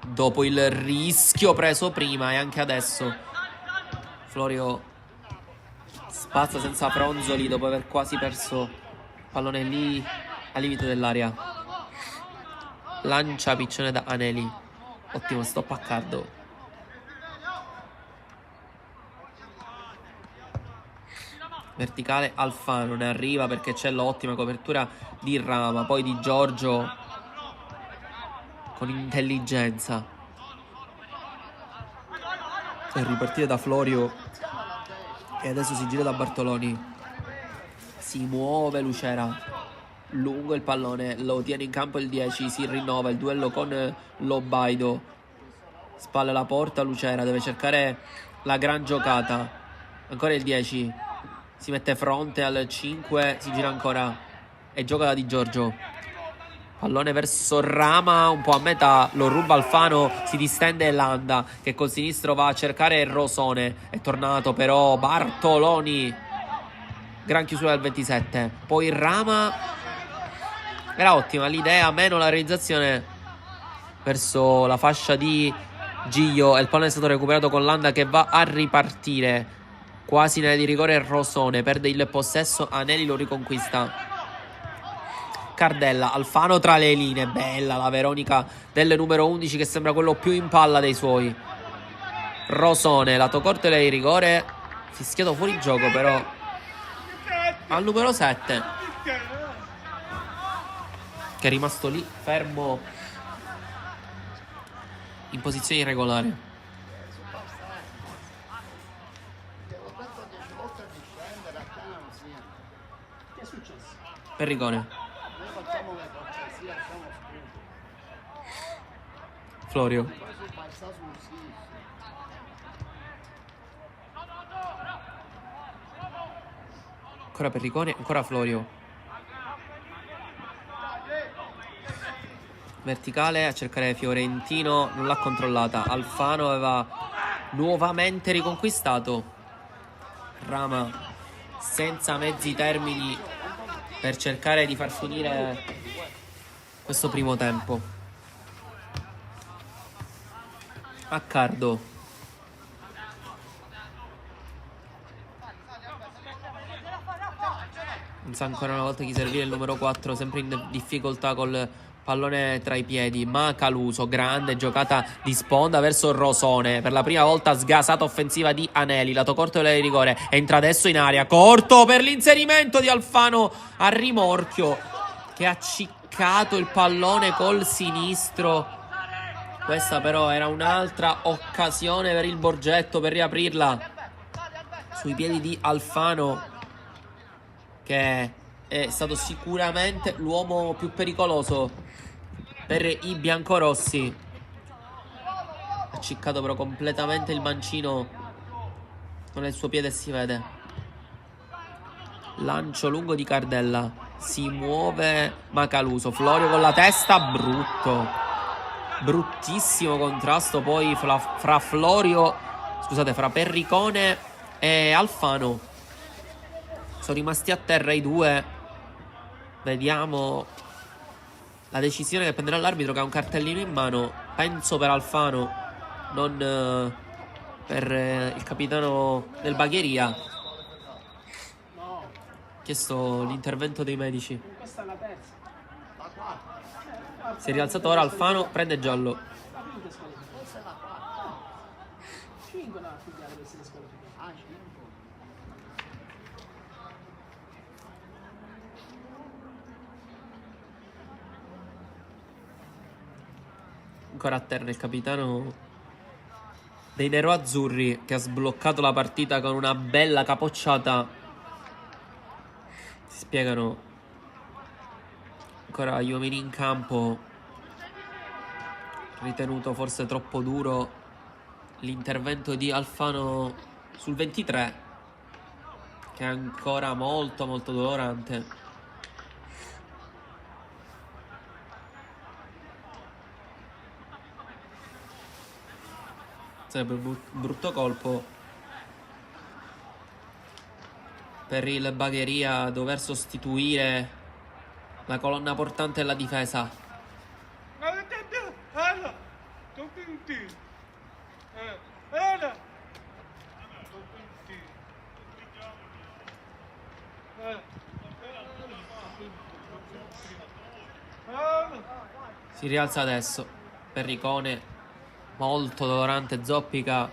Speaker 1: dopo il rischio preso prima e anche adesso. Florio spazza senza fronzoli dopo aver quasi perso pallone lì al limite dell'area. Lancia Piccione da Aneli, ottimo stop a Cardo. Verticale Alfano, ne arriva perché c'è l'ottima copertura di Rama, poi Di Giorgio con intelligenza. È ripartito da Florio e adesso si gira da Bartoloni. Si muove Lucera, lungo il pallone, lo tiene in campo il 10, si rinnova il duello con Lobaido. Spalle alla porta Lucera, deve cercare la gran giocata. Ancora il 10, si mette fronte al 5, si gira ancora e gioca da Di Giorgio. Pallone verso Rama, un po' a metà, lo ruba Alfano, si distende Landa, che col sinistro va a cercare Rosone. È tornato però Bartoloni, gran chiusura del 27. Poi Rama, era ottima l'idea, meno la realizzazione verso la fascia di Giglio, e il pallone è stato recuperato con Landa che va a ripartire. Quasi nella di rigore Rosone, perde il possesso, Aneli lo riconquista. Cardella, Alfano tra le linee, bella la Veronica del numero 11 che sembra quello più in palla dei suoi. Rosone, lato corto di rigore, fischiato fuori gioco però al numero 7, che è rimasto lì fermo in posizione irregolare. Perricone, Florio. Ancora Perricone, ancora Florio. Verticale a cercare Fiorentino, non l'ha controllata. Alfano aveva nuovamente riconquistato. Rama senza mezzi termini per cercare di far finire questo primo tempo. Accardo. Non sa ancora una volta chi servire il numero 4, sempre in difficoltà col pallone tra i piedi. Macaluso, grande giocata di sponda verso Rosone. Per la prima volta sgasata offensiva di Anelli. Lato corto del rigore. Entra adesso in aria. Corto per l'inserimento di Alfano a rimorchio, che ha ciccato il pallone col sinistro. Questa però era un'altra occasione per il Borgetto per riaprirla sui piedi di Alfano, che è stato sicuramente l'uomo più pericoloso per i biancorossi. Ha ciccato però completamente il mancino con il suo piede, si vede. Lancio lungo di Cardella. Si muove Macaluso. Florio con la testa. Brutto. Bruttissimo contrasto poi fra Florio, scusate, fra Perricone e Alfano. Sono rimasti a terra i due. Vediamo la decisione che prenderà l'arbitro, che ha un cartellino in mano. Penso per Alfano, non per il capitano del Bagheria. Ha chiesto l'intervento dei medici.
Speaker 2: Questa è la terza.
Speaker 1: Si è rialzato ora Alfano, prende giallo.
Speaker 2: Questa è la quarta. 5 da pigliare per essere squalificato.
Speaker 1: Ancora a terra il capitano dei nero-azzurri, che ha sbloccato la partita con una bella capocciata. Si spiegano ancora gli uomini in campo. Ritenuto forse troppo duro l'intervento di Alfano sul 23, che è ancora molto molto dolorante. Sarebbe un brutto colpo per il Bagheria dover sostituire la colonna portante della difesa. Si rialza adesso Perricone, molto dolorante, zoppica.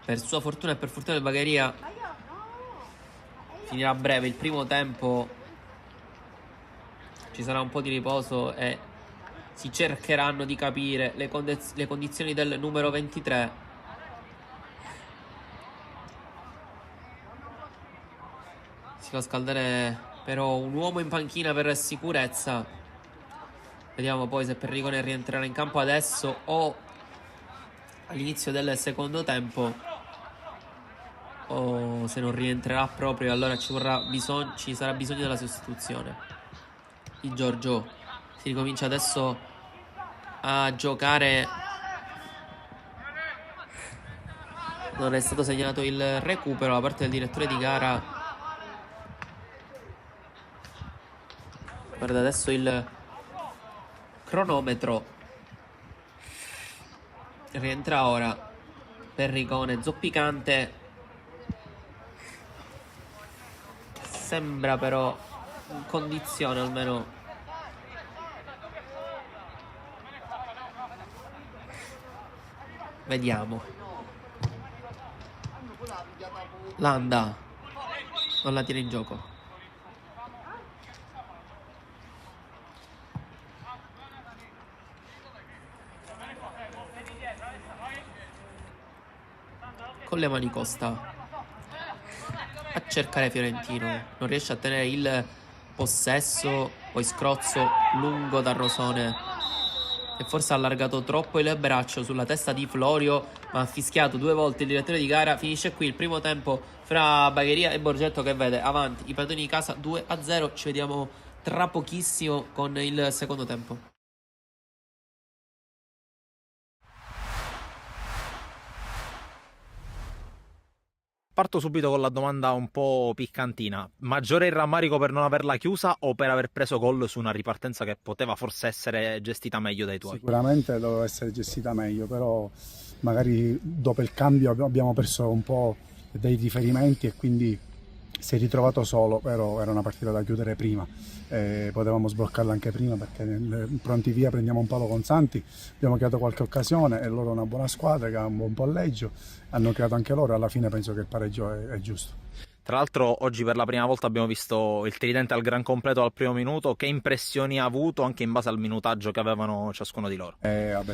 Speaker 1: Per sua fortuna e per fortuna del Bagheria finirà a breve il primo tempo. Ci sarà un po' di riposo e si cercheranno di capire le condizioni del numero 23. Si fa scaldare però un uomo in panchina per sicurezza. Vediamo poi se Perricone rientrerà in campo adesso o all'inizio del secondo tempo, o se non rientrerà proprio, allora ci sarà bisogno della sostituzione di Giorgio. Si ricomincia adesso a giocare. Non è stato segnato il recupero da parte del direttore di gara. Guarda adesso il cronometro. Rientra ora Perricone, zoppicante. Sembra però in condizione almeno. Vediamo. Landa non la tiene in gioco. Con le mani Costa a cercare Fiorentino, non riesce a tenere il possesso, poi scrozzo lungo da Rosone. e forse ha allargato troppo il braccio sulla testa di Florio, ma ha fischiato 2 volte il direttore di gara. Finisce qui il primo tempo fra Bagheria e Borgetto, che vede avanti i padroni di casa 2-0. Ci vediamo tra pochissimo con il secondo tempo.
Speaker 3: Parto subito con la domanda un po' piccantina. Maggiore il rammarico per non averla chiusa o per aver preso gol su una ripartenza che poteva forse essere gestita meglio dai tuoi?
Speaker 4: Sicuramente doveva essere gestita meglio, però magari dopo il cambio abbiamo perso un po' dei riferimenti e quindi si è ritrovato solo, però era una partita da chiudere prima. Potevamo sbloccarla anche prima perché pronti via prendiamo un palo con Santi, abbiamo creato qualche occasione e loro una buona squadra che ha un buon palleggio, hanno creato anche loro, alla fine penso che il pareggio è giusto.
Speaker 3: Tra l'altro oggi per la prima volta abbiamo visto il tridente al gran completo al primo minuto. Che impressioni ha avuto anche in base al minutaggio che avevano ciascuno di loro?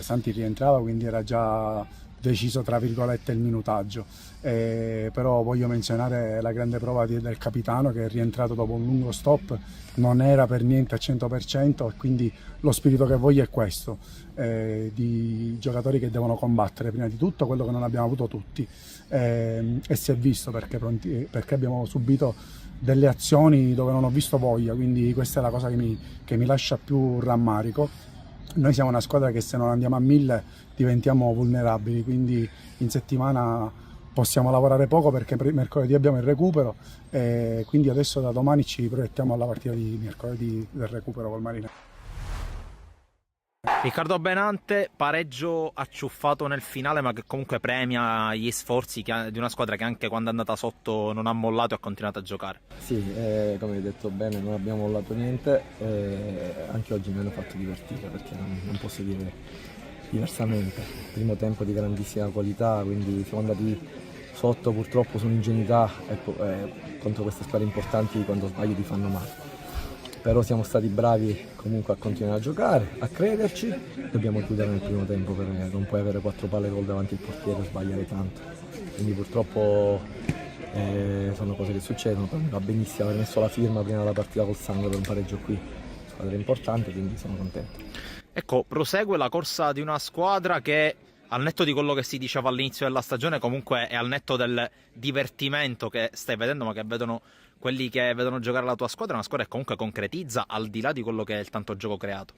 Speaker 4: Santi rientrava, quindi era già deciso tra virgolette il minutaggio, però voglio menzionare la grande prova del capitano che è rientrato dopo un lungo stop, non era per niente al 100% e quindi lo spirito che voglio è questo, di giocatori che devono combattere prima di tutto quello che non abbiamo avuto tutti, e si è visto perché abbiamo subito delle azioni dove non ho visto voglia, quindi questa è la cosa che mi lascia più rammarico. Noi siamo una squadra che se non andiamo a 1000 diventiamo vulnerabili, quindi in settimana possiamo lavorare poco perché mercoledì abbiamo il recupero, e quindi adesso da domani ci proiettiamo alla partita di mercoledì del recupero col Marinello.
Speaker 3: Riccardo Benante, pareggio acciuffato nel finale ma che comunque premia gli sforzi di una squadra che anche quando è andata sotto non ha mollato e ha continuato a giocare.
Speaker 5: Sì, come hai detto bene, non abbiamo mollato niente, anche oggi mi hanno fatto divertire perché non posso dire diversamente. Primo tempo di grandissima qualità, quindi siamo andati sotto purtroppo su un'ingenuità, contro queste squadre importanti quando sbagli ti fanno male. Però siamo stati bravi comunque a continuare a giocare, a crederci, dobbiamo chiudere nel primo tempo perché non puoi avere 4 palle gol davanti al portiere e sbagliare tanto. Quindi purtroppo sono cose che succedono, però mi va benissimo aver messo la firma prima della partita col sangue per un pareggio qui. Squadra importante, quindi sono contento.
Speaker 3: Ecco, prosegue la corsa di una squadra che, al netto di quello che si diceva all'inizio della stagione, comunque è al netto del divertimento che stai vedendo, ma che vedono quelli che vedono giocare la tua squadra, una squadra che comunque concretizza al di là di quello che è il tanto gioco creato.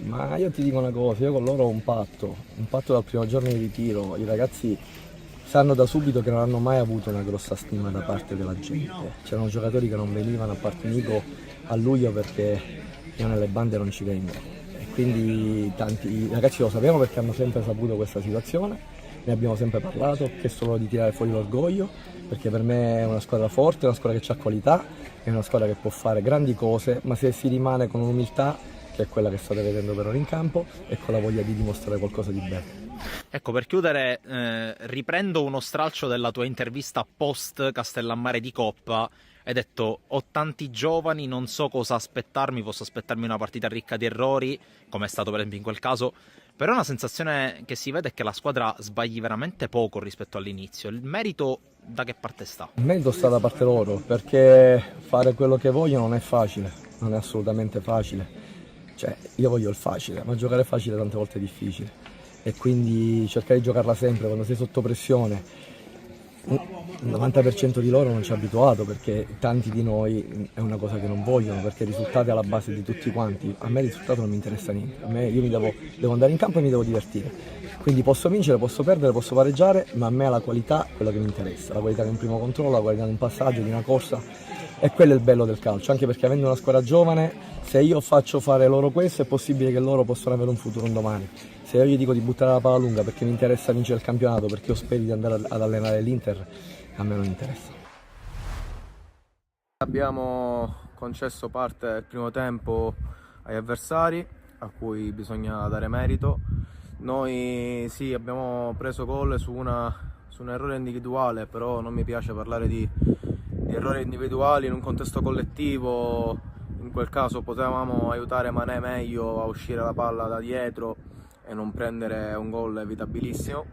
Speaker 5: Ma io ti dico una cosa, io con loro ho un patto dal primo giorno di ritiro. I ragazzi sanno da subito che non hanno mai avuto una grossa stima da parte della gente. C'erano giocatori che non venivano a Partinico a luglio perché io nelle bande non ci vengo. E quindi tanti ragazzi lo sapevano perché hanno sempre saputo questa situazione. Ne abbiamo sempre parlato, ho chiesto loro di tirare fuori l'orgoglio, perché per me è una squadra forte, è una squadra che ha qualità, è una squadra che può fare grandi cose, ma se si rimane con un'umiltà, che è quella che state vedendo per ora in campo, e con la voglia di dimostrare qualcosa di bello.
Speaker 3: Ecco, per chiudere, riprendo uno stralcio della tua intervista post Castellammare di Coppa. Hai detto: ho tanti giovani, non so cosa aspettarmi, posso aspettarmi una partita ricca di errori, come è stato per esempio in quel caso, però una sensazione che si vede è che la squadra sbagli veramente poco rispetto all'inizio. Il merito da che parte sta?
Speaker 5: Il merito sta da parte loro, perché fare quello che vogliono non è facile, non è assolutamente facile. Cioè, io voglio il facile, ma giocare facile tante volte è difficile. E quindi cercare di giocarla sempre quando sei sotto pressione. Il 90% di loro non ci è abituato, perché tanti di noi è una cosa che non vogliono, perché i risultati alla base di tutti quanti. A me il risultato non mi interessa niente, io devo andare in campo e mi devo divertire, quindi posso vincere, posso perdere, posso pareggiare, ma a me è la qualità quello che mi interessa, la qualità di un primo controllo, la qualità di un passaggio, di una corsa, e quello è il bello del calcio, anche perché avendo una squadra giovane, se io faccio fare loro questo è possibile che loro possano avere un futuro un domani. Se io gli dico di buttare la palla lunga perché mi interessa vincere il campionato, perché io spero di andare ad allenare l'Inter, a me non interessa.
Speaker 6: Abbiamo concesso parte del primo tempo agli avversari, a cui bisogna dare merito. Noi sì, abbiamo preso gol su un errore individuale, però non mi piace parlare di errori individuali in un contesto collettivo. In quel caso potevamo aiutare Mané meglio a uscire la palla da dietro e non prendere un gol evitabilissimo.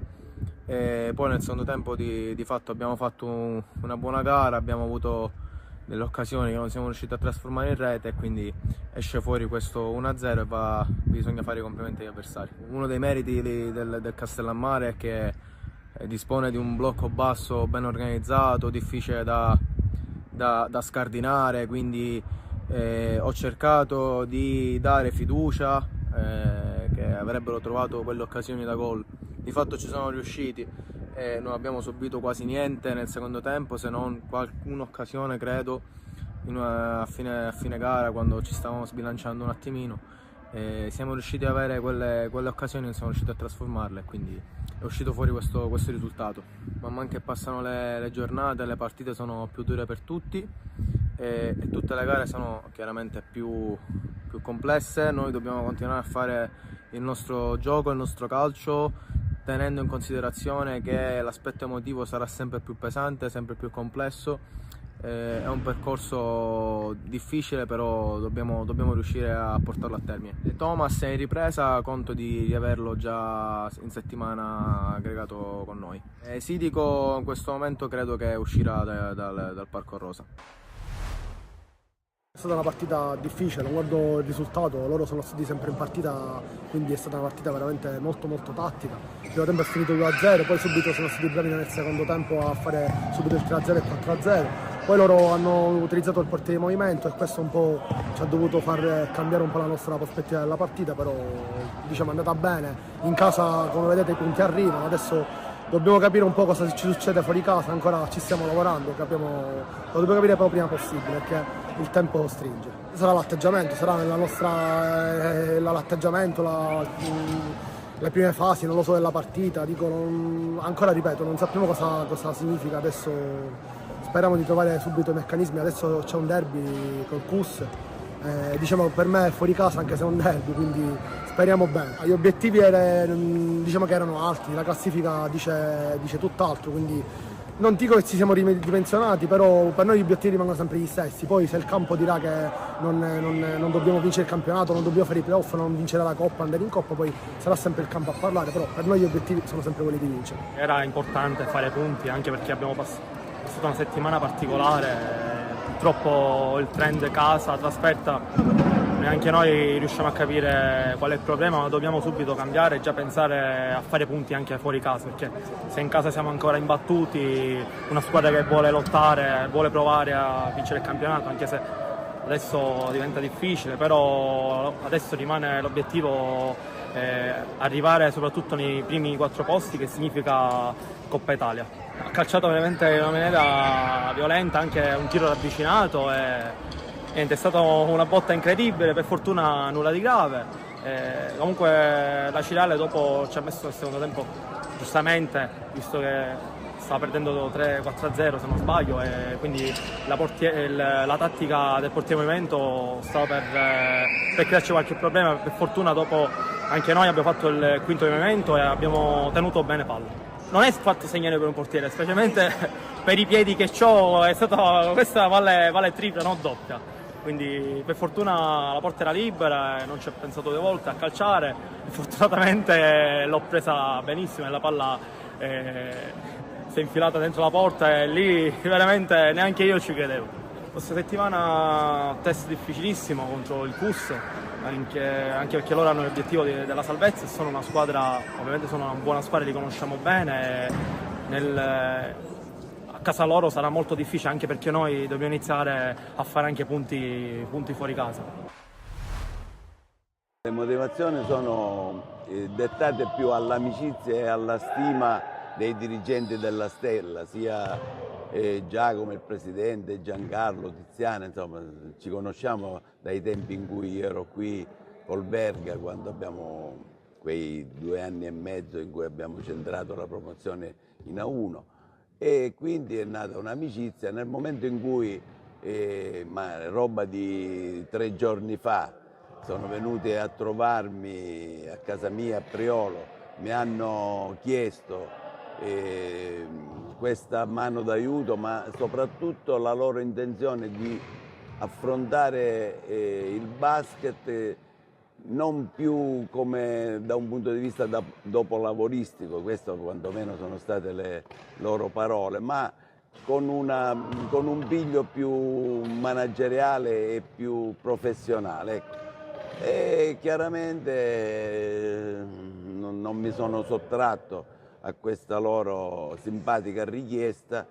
Speaker 6: E poi nel secondo tempo di fatto abbiamo fatto una buona gara, abbiamo avuto delle occasioni che non siamo riusciti a trasformare in rete, e quindi esce fuori questo 1-0 e bisogna fare i complimenti agli avversari. Uno dei meriti del Castellammare è che dispone di un blocco basso ben organizzato, difficile da scardinare, quindi ho cercato di dare fiducia che avrebbero trovato quelle occasioni da gol. Di fatto ci sono riusciti e non abbiamo subito quasi niente nel secondo tempo, se non qualche occasione, credo, a fine gara, quando ci stavamo sbilanciando un attimino. Siamo riusciti ad avere quelle occasioni, non siamo riusciti a trasformarle, quindi è uscito fuori questo risultato. Man mano che passano le giornate, le partite sono più dure per tutti e tutte le gare sono chiaramente più complesse. Noi dobbiamo continuare a fare il nostro gioco, il nostro calcio, tenendo in considerazione che l'aspetto emotivo sarà sempre più pesante, sempre più complesso. È un percorso difficile, però dobbiamo riuscire a portarlo a termine. Thomas è in ripresa, conto di averlo già in settimana aggregato con noi. Sidico in questo momento credo che uscirà dal Parco Rosa.
Speaker 7: È stata una partita difficile, non guardo il risultato, loro sono stati sempre in partita, quindi è stata una partita veramente molto tattica. Il primo tempo è finito 2-0, poi subito sono stati bravi nel secondo tempo a fare subito il 3-0 e il 4-0. Poi loro hanno utilizzato il portiere di movimento e questo un po' ci ha dovuto far cambiare un po' la nostra prospettiva della partita, però diciamo è andata bene. In casa, come vedete, i punti arrivano, adesso dobbiamo capire un po' cosa ci succede fuori casa, ancora ci stiamo lavorando, lo dobbiamo capire proprio prima possibile, perché il tempo stringe. Sarà l'atteggiamento, sarà nella nostra l'atteggiamento, le prime fasi, non lo so, della partita, ancora ripeto, non sappiamo cosa significa adesso. Speriamo di trovare subito i meccanismi. Adesso c'è un derby col CUS, diciamo per me è fuori casa anche se è un derby, quindi speriamo bene. Gli obiettivi diciamo che erano alti, la classifica dice tutt'altro, quindi non dico che ci siamo ridimensionati, però per noi gli obiettivi rimangono sempre gli stessi. Poi se il campo dirà che non dobbiamo vincere il campionato, non dobbiamo fare i playoff, non vincere la Coppa, andare in Coppa, poi sarà sempre il campo a parlare, però per noi gli obiettivi sono sempre quelli di vincere.
Speaker 8: Era importante fare punti, anche perché abbiamo passato una settimana particolare, purtroppo il trend casa, trasferta, neanche noi riusciamo a capire qual è il problema, ma dobbiamo subito cambiare e già pensare a fare punti anche fuori casa, perché se in casa siamo ancora imbattuti, una squadra che vuole lottare, vuole provare a vincere il campionato, anche se adesso diventa difficile, però adesso rimane l'obiettivo arrivare soprattutto nei primi 4 posti, che significa Coppa Italia. Ha calciato veramente in una maniera violenta, anche un tiro ravvicinato e niente, è stata una botta incredibile, per fortuna nulla di grave. Comunque la Cirale dopo ci ha messo il secondo tempo, giustamente, visto che stava perdendo 3-4-0 se non sbaglio, e quindi la tattica del portiere movimento stava per crearci qualche problema. Per fortuna dopo anche noi abbiamo fatto il quinto movimento e abbiamo tenuto bene palla. Non è fatto segnare per un portiere, specialmente per i piedi che ho, questa vale tripla, non doppia. Quindi per fortuna la porta era libera e non ci ho pensato 2 volte a calciare. Fortunatamente l'ho presa benissimo e la palla si è infilata dentro la porta e lì veramente neanche io ci credevo. Questa settimana test difficilissimo contro il CUS, anche perché loro hanno l'obiettivo della salvezza e sono una squadra, ovviamente sono una buona squadra, li conosciamo bene. A casa loro sarà molto difficile, anche perché noi dobbiamo iniziare a fare anche punti fuori casa.
Speaker 9: Le motivazioni sono dettate più all'amicizia e alla stima dei dirigenti della Stella, sia Giacomo il presidente, Giancarlo, Tiziana, insomma ci conosciamo dai tempi in cui io ero qui col Verga, quando abbiamo quei 2 anni e mezzo in cui abbiamo centrato la promozione in A1, e quindi è nata un'amicizia. Nel momento in cui, ma roba di 3 giorni fa, sono venuti a trovarmi a casa mia a Priolo, mi hanno chiesto questa mano d'aiuto, ma soprattutto la loro intenzione di affrontare il basket non più come da un punto di vista dopolavoristico, questo quantomeno sono state le loro parole, ma con un piglio più manageriale e più professionale. Ecco. E chiaramente non mi sono sottratto a questa loro simpatica richiesta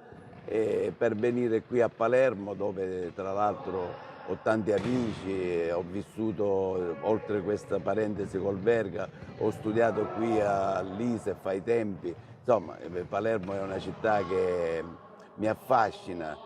Speaker 9: per venire qui a Palermo, dove tra l'altro ho tanti amici, ho vissuto oltre questa parentesi col Verga, ho studiato qui all'ISEF ai tempi, insomma Palermo è una città che mi affascina.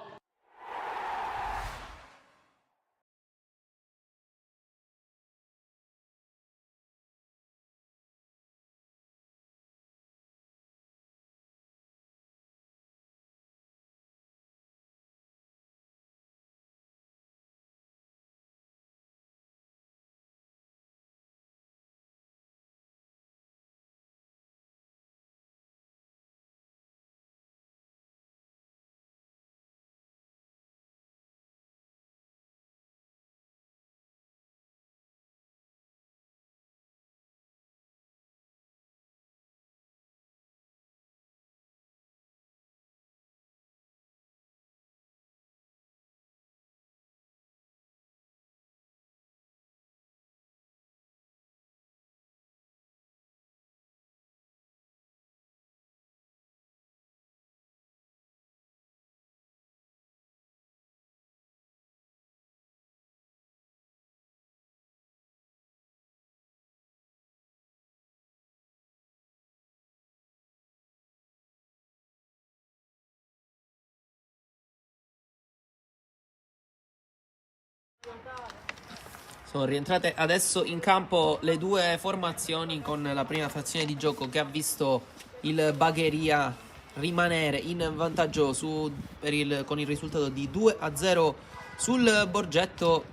Speaker 1: Sono rientrate adesso in campo le due formazioni con la prima frazione di gioco che ha visto il Bagheria rimanere in vantaggio con il risultato di 2-0 sul Borgetto.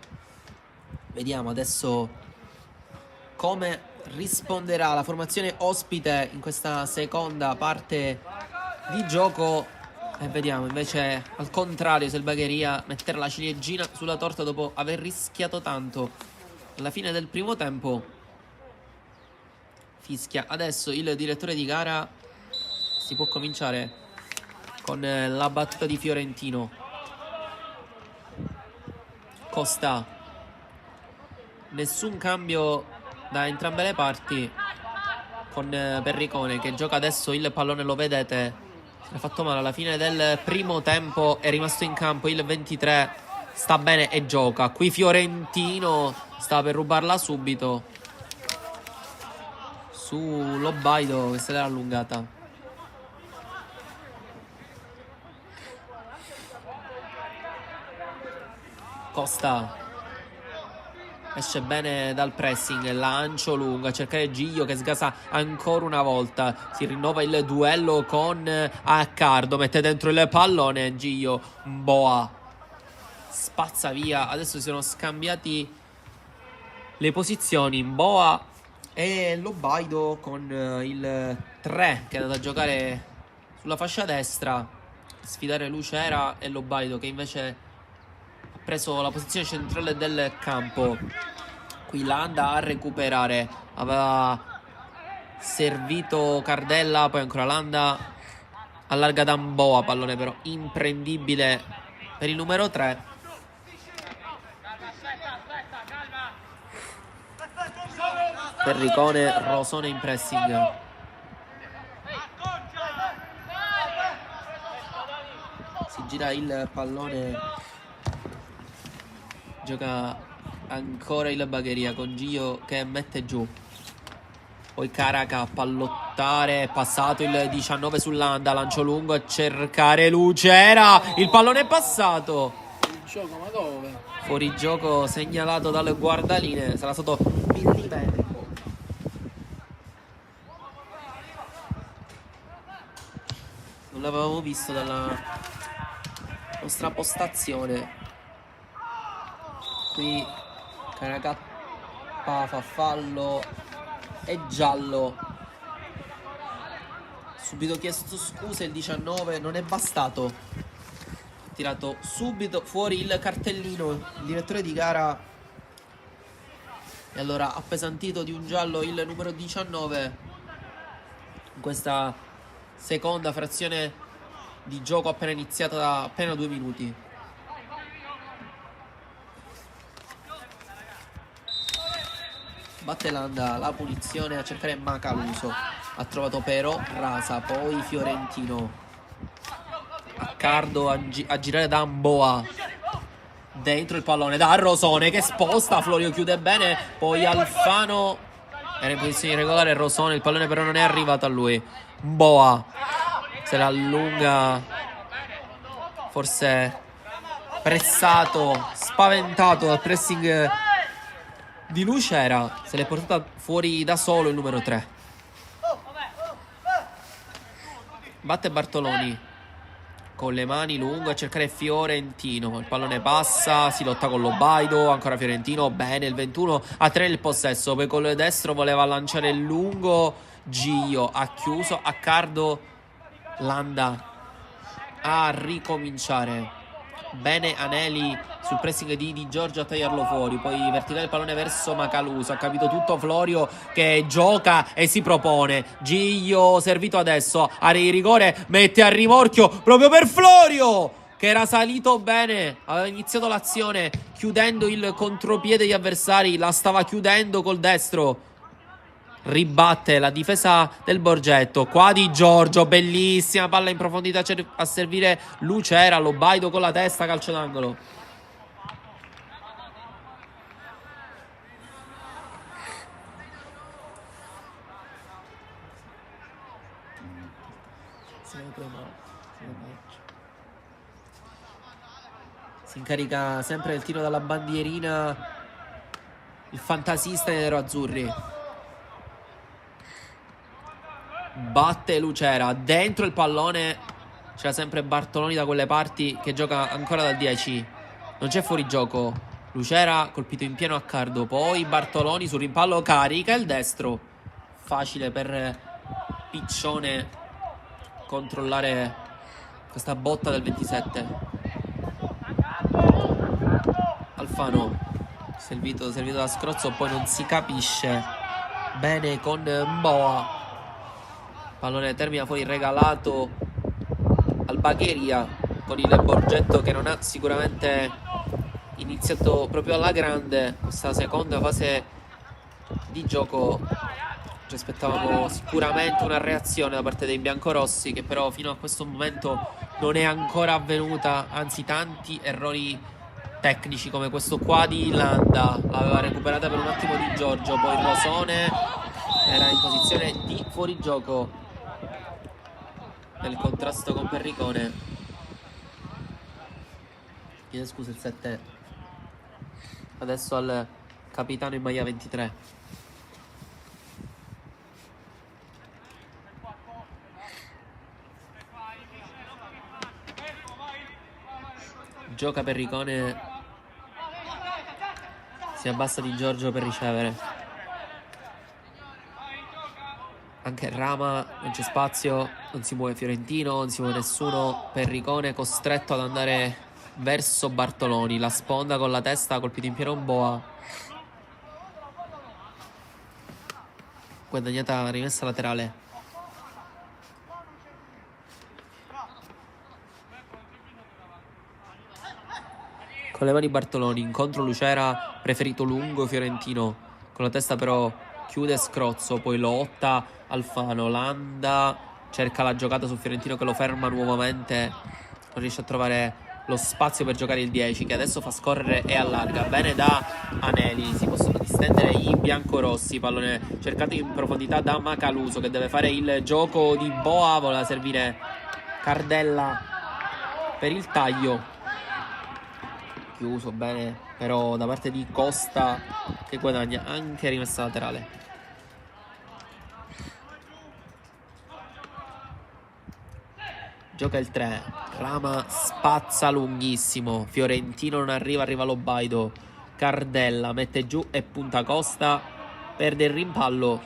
Speaker 1: Vediamo adesso come risponderà la formazione ospite in questa seconda parte di gioco. E vediamo invece al contrario se il Bagheria metterà la ciliegina sulla torta dopo aver rischiato tanto alla fine del primo tempo. Fischia adesso il direttore di gara. Si può cominciare con la battuta di Fiorentino. Costa, nessun cambio da entrambe le parti, con Perricone che gioca adesso il pallone, lo vedete. Si è fatto male alla fine del primo tempo, è rimasto in campo il 23, sta bene e gioca. Qui Fiorentino sta per rubarla subito su Lobaido che se l'era allungata. Costa esce bene dal pressing, lancio lungo a cercare Giglio che sgasa ancora una volta. Si rinnova il duello con Accardo, mette dentro il pallone Giglio, Boa spazza via. Adesso si sono scambiati le posizioni, Boa e Lobaido, con il 3 che è andato a giocare sulla fascia destra, sfidare Lucera, e Lobaido che invece preso la posizione centrale del campo. Qui Landa a recuperare, aveva servito Cardella, poi ancora Landa, allarga Damboa, pallone però imprendibile per il numero 3. Perricone, Rosone in pressing. Si gira il pallone, gioca ancora il Bagheria con Gio che mette giù. Poi Caraca a pallottare, è passato il 19 sull'Anda, lancio lungo a cercare Lucera, il pallone è passato.
Speaker 2: Il gioco, ma dove?
Speaker 1: Fuori gioco segnalato dalle guardaline, sarà stato millimetrico. Non l'avevamo visto dalla nostra postazione. Qui Caracappa fa fallo e giallo. Subito chiesto scuse il 19, non è bastato. Ha tirato subito fuori il cartellino il direttore di gara. E allora appesantito di un giallo il numero 19 in questa seconda frazione di gioco appena iniziata da appena 2 minuti. Batte Landa la punizione a cercare Macaluso. Ha trovato però Rasa, poi Fiorentino. Accardo a girare da Mboa. Dentro il pallone da Rosone che sposta, Florio chiude bene, poi Alfano era in posizione regolare, Rosone, il pallone però non è arrivato a lui. Mboa se la allunga, forse pressato, spaventato dal pressing di Lucera, se l'è portata fuori da solo il numero 3. Batte Bartoloni con le mani lungo a cercare Fiorentino. Il pallone passa, si lotta con Lobaido, ancora Fiorentino, bene il 21 a 3 il possesso, poi con il destro voleva lanciare il lungo, Gio ha chiuso, Accardo, Landa a ricominciare. Bene Aneli sul pressing di Giorgio a tagliarlo fuori, poi verticale il pallone verso Macaluso, ha capito tutto Florio che gioca e si propone. Gio servito adesso, area di rigore, mette a rimorchio proprio per Florio che era salito bene, aveva iniziato l'azione chiudendo il contropiede degli avversari, la stava chiudendo col destro. Ribatte la difesa del Borgetto, qua di Giorgio, bellissima palla in profondità a servire Lucera, Lobaido con la testa, calcio d'angolo. Si incarica sempre del tiro dalla bandierina il fantasista nero-azzurri. Batte Lucera, dentro il pallone c'era sempre Bartoloni da quelle parti che gioca ancora dal 10. Non c'è fuorigioco. Lucera colpito in pieno a Accardo, poi Bartoloni sul rimpallo carica il destro. Facile per Piccione controllare questa botta del 27. Alfano servito da Scrozzo, poi non si capisce bene con Mboa. Pallone termina fuori regalato al Bagheria con il Borgetto che non ha sicuramente iniziato proprio alla grande questa seconda fase di gioco. Ci aspettavamo sicuramente una reazione da parte dei biancorossi, che però fino a questo momento non è ancora avvenuta, anzi tanti errori tecnici come questo qua di Landa, l'aveva recuperata per un attimo di Giorgio, poi Rosone era in posizione di fuorigioco nel contrasto con Perricone. Chiede scusa il 7 adesso al capitano in maglia 23. Gioca Perricone, si abbassa di Giorgio per ricevere. Anche Rama, non c'è spazio, non si muove Fiorentino, non si muove nessuno. Perricone costretto ad andare verso Bartoloni, la sponda con la testa, colpito in pieno Boa. Guadagnata rimessa laterale. Con le mani Bartoloni, incontro Lucera, preferito lungo Fiorentino. Con la testa però chiude Scrozzo, poi lotta Alfano. Landa cerca la giocata su Fiorentino che lo ferma nuovamente. Non riesce a trovare lo spazio per giocare il 10, che adesso fa scorrere e allarga. Bene da Aneli, si possono distendere i biancorossi. Pallone cercato in profondità da Macaluso che deve fare il gioco di Boa. Voleva servire Cardella per il taglio. Chiuso bene però da parte di Costa, che guadagna anche rimessa laterale. Gioca il 3, Rama spazza lunghissimo, Fiorentino non arriva Lobaido. Cardella mette giù e punta Costa, perde il rimpallo.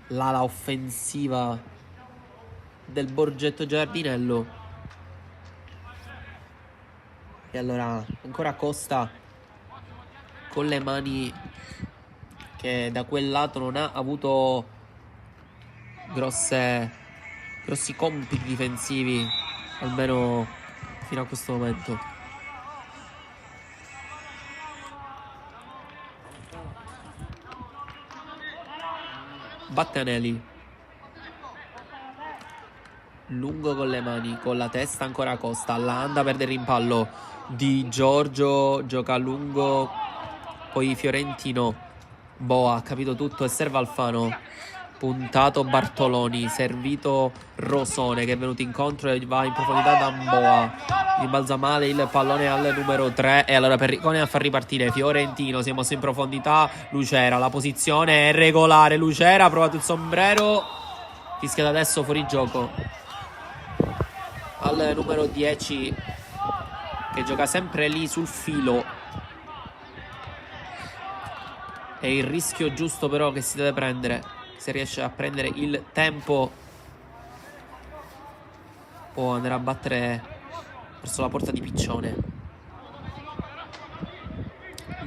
Speaker 1: L'ala offensiva del Borgetto Giardinello. E allora ancora Costa con le mani, che da quel lato non ha avuto grosse grossi compiti difensivi, almeno fino a questo momento. Batte Anelli. Lungo con le mani, con la testa ancora Costa. Landa perde il rimpallo. Di Giorgio gioca a lungo, poi Fiorentino. Boa ha capito tutto e serve Alfano. Puntato Bartoloni, servito Rosone che è venuto incontro e va in profondità da Boa. Rimbalza male il pallone al numero 3 e allora Perricone a far ripartire Fiorentino. Si è mosso in profondità. Lucera, la posizione è regolare. Lucera ha provato il sombrero, fischia adesso fuori gioco al numero 10 che gioca sempre lì sul filo. È il rischio giusto però che si deve prendere. Se riesce a prendere il tempo può andare a battere verso la porta di Piccione.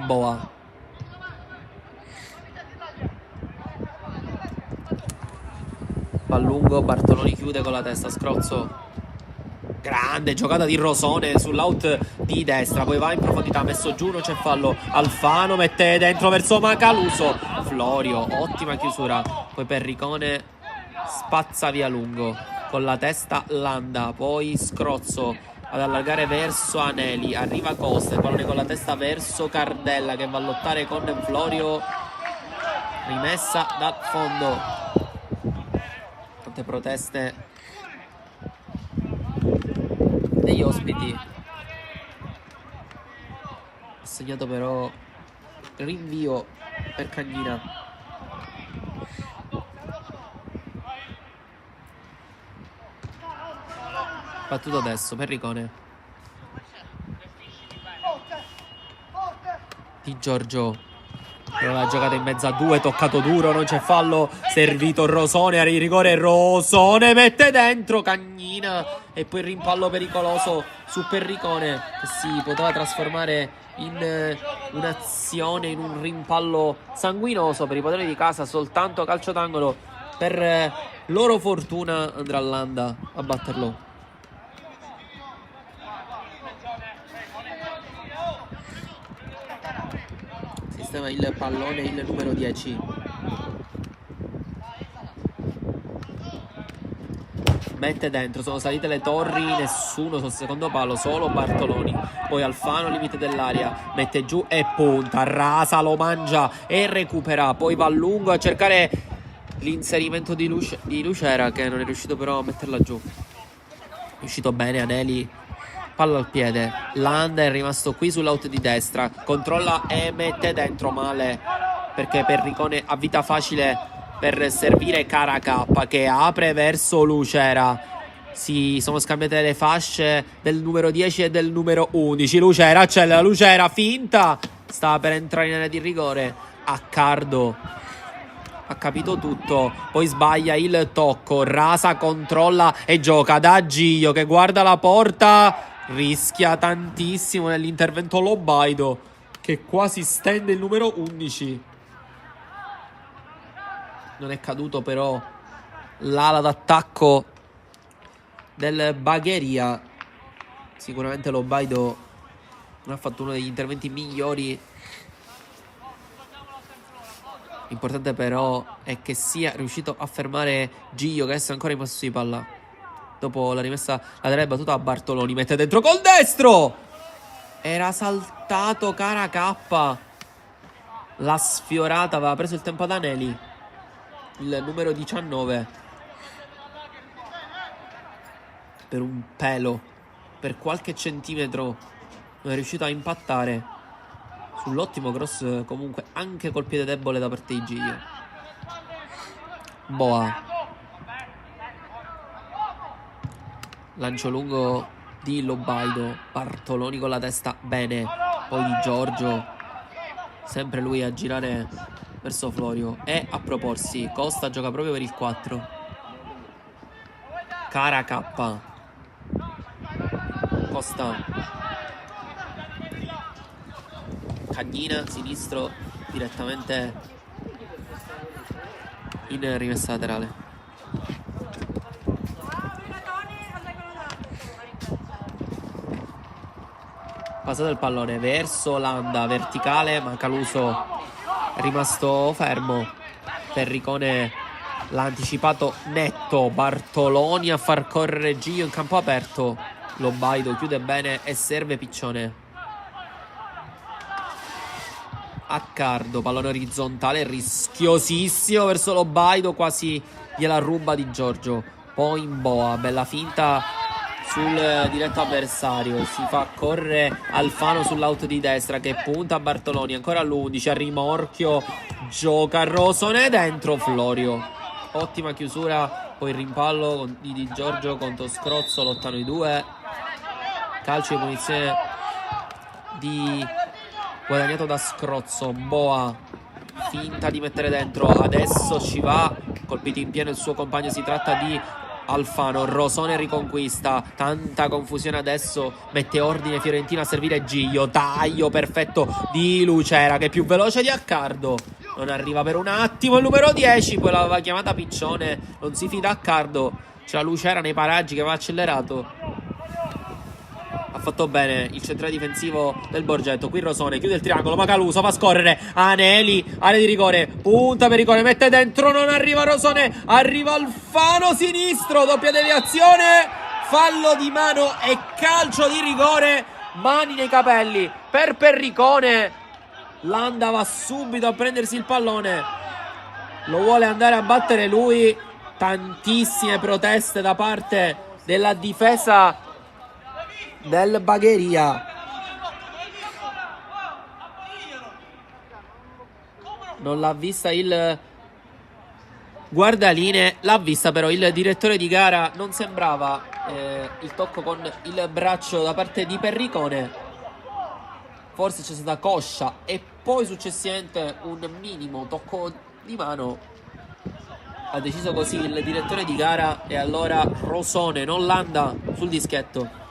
Speaker 1: Boa. Pallungo, Bartoloni chiude con la testa, Scrozzo. Grande giocata di Rosone sull'out di destra, poi va in profondità, messo giù, non c'è fallo. Alfano mette dentro verso Macaluso. Florio, ottima chiusura. Poi Perricone spazza via lungo con la testa Landa, poi Scrozzo ad allargare verso Anelli, arriva Costa, il pallone con la testa verso Cardella che va a lottare con Florio. Rimessa dal fondo. Tante proteste degli ospiti. Ha segnato però rinvio per Cagnina. Battuto adesso Perricone. Di Giorgio, però la giocata in mezzo a due, toccato duro, non c'è fallo. Servito Rosone, a rigore Rosone mette dentro Cagnina. E poi il rimpallo pericoloso su Perricone che si poteva trasformare in un'azione, in un rimpallo sanguinoso per i padroni di casa. Soltanto calcio d'angolo. Per loro fortuna andrà Landa a batterlo. Sistema il pallone il numero 10. Mette dentro, sono salite le torri, nessuno sul secondo palo, solo Bartoloni. Poi Alfano, limite dell'area, mette giù e punta, rasa, lo mangia e recupera. Poi va a lungo a cercare l'inserimento di Lucera che non è riuscito però a metterla giù. È uscito bene Anelli, palla al piede. Landa è rimasto qui sull'out di destra, controlla e mette dentro male perché Perricone ha vita facile per servire Caracappa che apre verso Lucera. Si sono scambiate le fasce del numero 10 e del numero 11. Lucera accelera, Lucera finta, sta per entrare in area di rigore. Accardo ha capito tutto, poi sbaglia il tocco. Rasa controlla e gioca da Gio che guarda la porta, rischia tantissimo nell'intervento Lobaido che quasi stende il numero 11. Non è caduto però l'ala d'attacco del Bagheria. Sicuramente Lobaido non ha fatto uno degli interventi migliori. L'importante però è che sia riuscito a fermare Gio che adesso è ancora in possesso di palla. Dopo la rimessa laterale battuta a Bartoloni, mette dentro col destro. Era saltato Caracappa, l'ha sfiorata, aveva preso il tempo ad Anelli, il numero 19, per un pelo, per qualche centimetro non è riuscito a impattare sull'ottimo cross comunque anche col piede debole da parte di Gio. Boa, lancio lungo di Lobaido, Bartoloni con la testa bene, poi di Giorgio, sempre lui a girare verso Florio e a proporsi. Costa gioca proprio per il 4. Caracappa, Costa, Cagnina sinistro direttamente in rimessa laterale. Passato il pallone verso Landa, verticale, ma Caluso è rimasto fermo. Perricone l'ha anticipato netto. Bartoloni a far correre Gio in campo aperto. Lobaido chiude bene e serve Piccione. Accardo, pallone orizzontale rischiosissimo verso Lobaido, quasi gliela ruba Di Giorgio. Poi in boa, bella finta sul diretto avversario, si fa correre Alfano sull'out di destra che punta a Bartoloni, ancora all'11, a rimorchio gioca Rosone dentro Florio. Ottima chiusura, poi il rimpallo di Di Giorgio contro Scrozzo, lottano i due. Calcio di punizione guadagnato da Scrozzo. Boa finta di mettere dentro, adesso ci va, colpito in pieno il suo compagno, si tratta di Alfano. Rosone riconquista, tanta confusione adesso, mette ordine Fiorentina a servire Giglio, taglio perfetto di Lucera che è più veloce di Accardo, non arriva per un attimo il numero 10, poi l'aveva chiamata Piccione, non si fida Accardo, c'è la Lucera nei paraggi che va accelerato. Ha fatto bene il centrale difensivo del Borgetto. Qui Rosone chiude il triangolo, ma Caluso fa scorrere Aneli, area di rigore, punta Perricone, mette dentro, non arriva Rosone, arriva Alfano sinistro, doppia deviazione, fallo di mano e calcio di rigore, mani nei capelli per Perricone. Landa va subito a prendersi il pallone, lo vuole andare a battere lui. Tantissime proteste da parte della difesa del Bagheria. Non l'ha vista il guardaline, l'ha vista però il direttore di gara. Non sembrava il tocco con il braccio da parte di Perricone, forse c'è stata coscia e poi successivamente un minimo tocco di mano. Ha deciso così il direttore di gara e allora Rosone, non Landa, sul dischetto.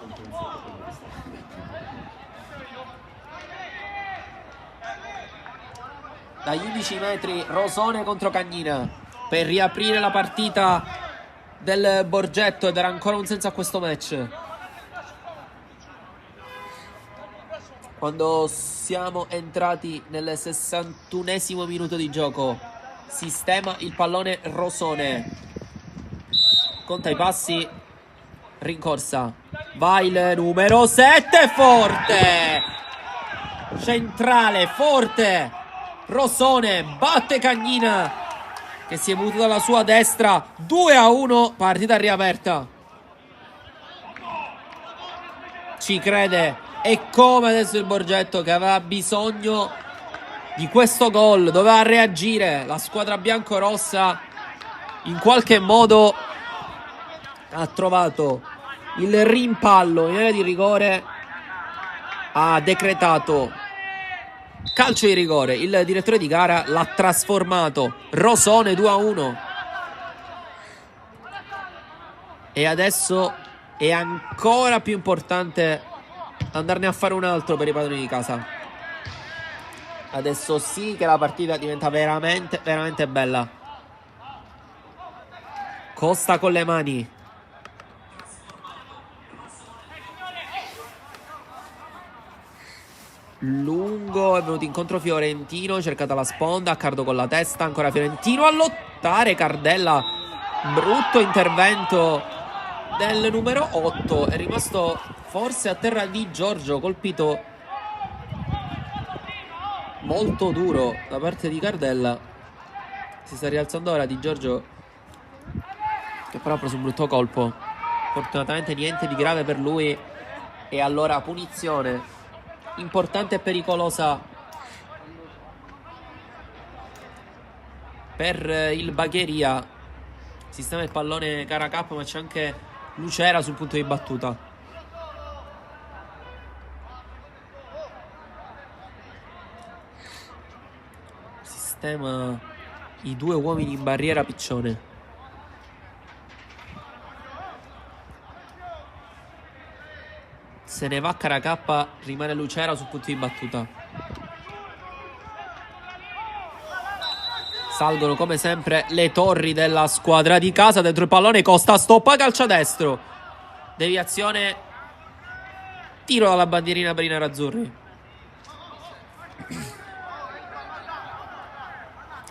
Speaker 1: Dagli 11 metri Rosone contro Cagnina per riaprire la partita del Borgetto ed era ancora un senso a questo match. Quando siamo entrati nel 61esimo minuto di gioco, sistema il pallone Rosone, conta i passi, rincorsa, va il numero 7, forte, centrale, forte, Rosone batte Cagnina che si è mututo dalla sua destra. 2-1, partita riaperta. Ci crede, e come adesso il Borgetto che aveva bisogno di questo gol, doveva reagire. La squadra biancorossa in qualche modo ha trovato il rimpallo in area di rigore, ha decretato calcio di rigore. Il direttore di gara l'ha trasformato. Rosone 2-1. E adesso è ancora più importante andarne a fare un altro per i padroni di casa. Adesso sì che la partita diventa veramente, veramente bella. Costa con le mani. Lungo, è venuto incontro Fiorentino, cercata la sponda, Accardo con la testa, ancora Fiorentino a lottare, Cardella, brutto intervento del numero 8, è rimasto forse a terra Di Giorgio, colpito molto duro da parte di Cardella. Si sta rialzando ora Di Giorgio, che però ha preso un brutto colpo, fortunatamente niente di grave per lui, e allora punizione importante e pericolosa per il Bagheria. Sistema il pallone Caracap, ma c'è anche Lucera sul punto di battuta. Sistema i due uomini in barriera Piccione. Se ne va Caracappa, rimane Lucera sul punto di battuta. Salgono come sempre le torri della squadra di casa. Dentro il pallone Costa, stoppa, calcia destro. Deviazione Tiro dalla bandierina per i nerazzurri.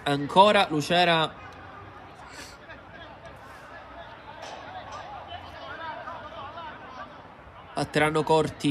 Speaker 1: Ancora Lucera. Batteranno corto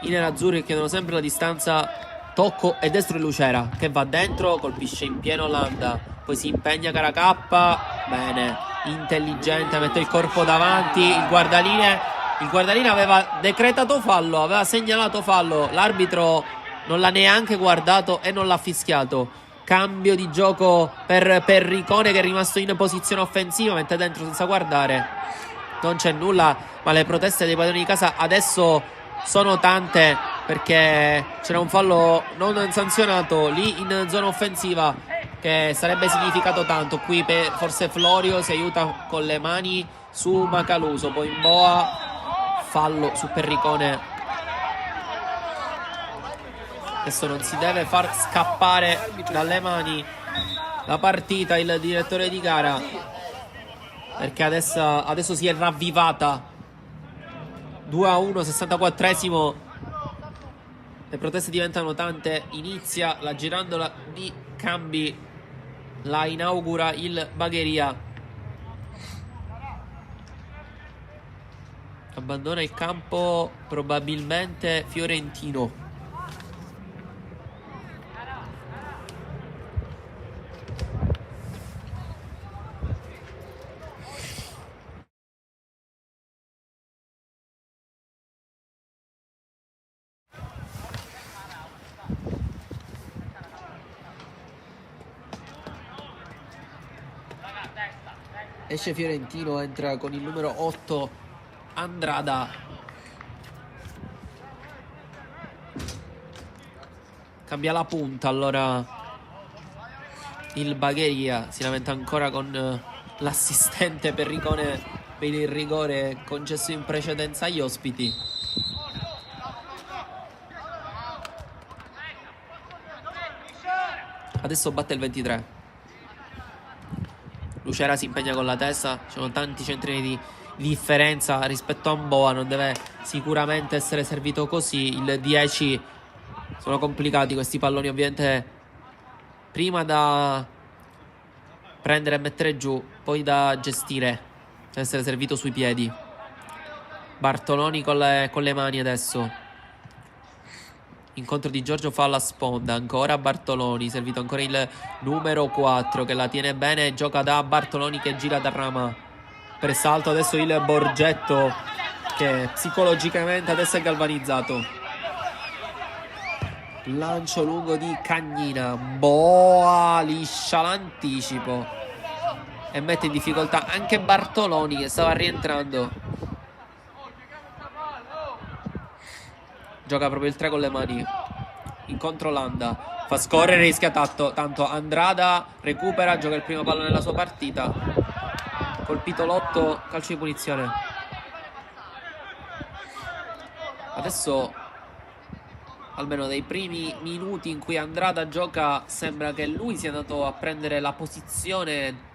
Speaker 1: i nerazzurri, che chiedono sempre la distanza. Tocco e destro di Lucera, che va dentro, colpisce in pieno Landa, poi si impegna Caracappa. Bene, intelligente, mette il corpo davanti. Il guardaline aveva decretato fallo, aveva segnalato fallo, l'arbitro non l'ha neanche guardato e non l'ha fischiato. Cambio di gioco per Perricone, che è rimasto in posizione offensiva, mette dentro senza guardare. Non c'è nulla, ma le proteste dei padroni di casa adesso sono tante, perché c'era un fallo non sanzionato lì in zona offensiva, che sarebbe significato tanto. Qui forse Florio si aiuta con le mani su Macaluso, poi in boa, fallo su Perricone. Adesso non si deve far scappare dalle mani la partita il direttore di gara, perché adesso si è ravvivata. 2-1, 64esimo. Le proteste diventano tante. Inizia la girandola di cambi, la inaugura il Bagheria. Abbandona il campo probabilmente Fiorentino. Esce Fiorentino, entra con il numero 8 Andrada. Cambia la punta allora il Bagheria. Si lamenta ancora con l'assistente Perricone per il rigore concesso in precedenza agli ospiti. Adesso batte il 23. Lucera si impegna con la testa. Ci sono tanti centrini di differenza rispetto a Mboa. Non deve sicuramente essere servito così. Il 10. Sono complicati questi palloni, ovviamente, prima da prendere e mettere giù, poi da gestire. Deve essere servito sui piedi. Bartoloni con le mani adesso. Incontro di Giorgio fa alla sponda. Ancora Bartoloni, servito ancora il numero 4, che la tiene bene. Gioca da Bartoloni, che gira da Rama per salto. Adesso il Borgetto, che psicologicamente adesso è galvanizzato. Lancio lungo di Cagnina. Boa, liscia l'anticipo e mette in difficoltà anche Bartoloni, che stava rientrando. Gioca proprio il 3 con le mani. Incontro Landa, fa scorrere, rischia tanto Andrada, recupera, gioca il primo pallone nella sua partita. Colpito l'8, calcio di punizione. Adesso, almeno dei primi minuti in cui Andrada gioca, sembra che lui sia andato a prendere la posizione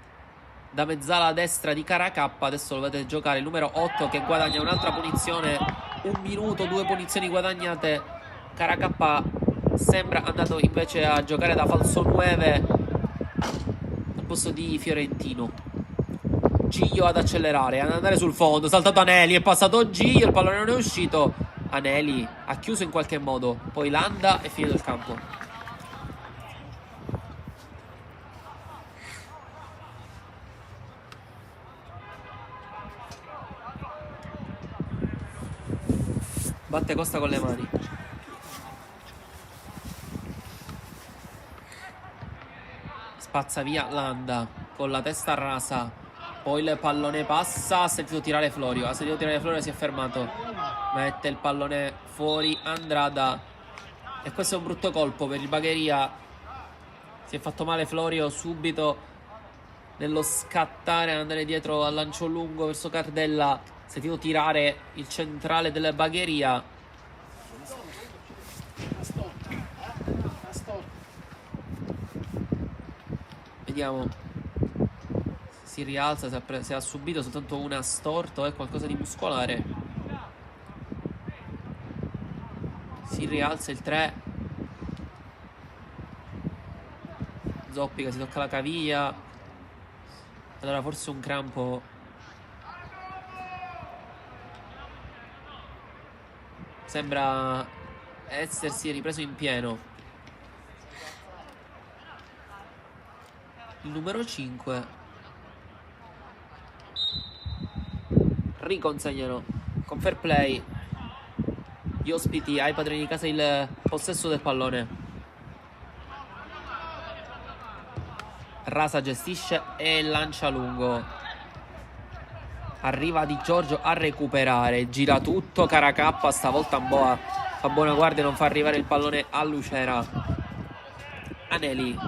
Speaker 1: da mezzala a destra di Caracappa. Adesso lo vedete giocare il numero 8, che guadagna un'altra punizione. 1 minuto, 2 punizioni guadagnate. Caracappa sembra andato invece a giocare da falso 9 al posto di Fiorentino. Giglio ad accelerare, ad andare sul fondo. Saltato Anelli, è passato Giglio, il pallone non è uscito. Anelli ha chiuso in qualche modo, poi Landa, è finito il campo. Batte Costa con le mani. Spazza via Landa con la testa rasa. Poi il pallone passa. Ha sentito tirare Florio. Si è fermato. Mette il pallone fuori Andrada. E questo è un brutto colpo per il Bagheria. Si è fatto male Florio subito nello scattare, andare dietro al lancio lungo verso Cardella. Sentito tirare il centrale della Bagheria. Vediamo. Si rialza, se ha subito soltanto una storto, è qualcosa di muscolare. rialza il 3. Zoppi che si tocca la caviglia. Allora forse un crampo. Sembra essersi ripreso in pieno. Il numero 5. Riconsegnano con fair play gli ospiti ai padroni di casa il possesso del pallone. Rasa gestisce e lancia lungo. Arriva Di Giorgio a recuperare. Gira tutto Caracappa. Stavolta Amboa fa buona guardia, non fa arrivare il pallone a Lucera. Aneli,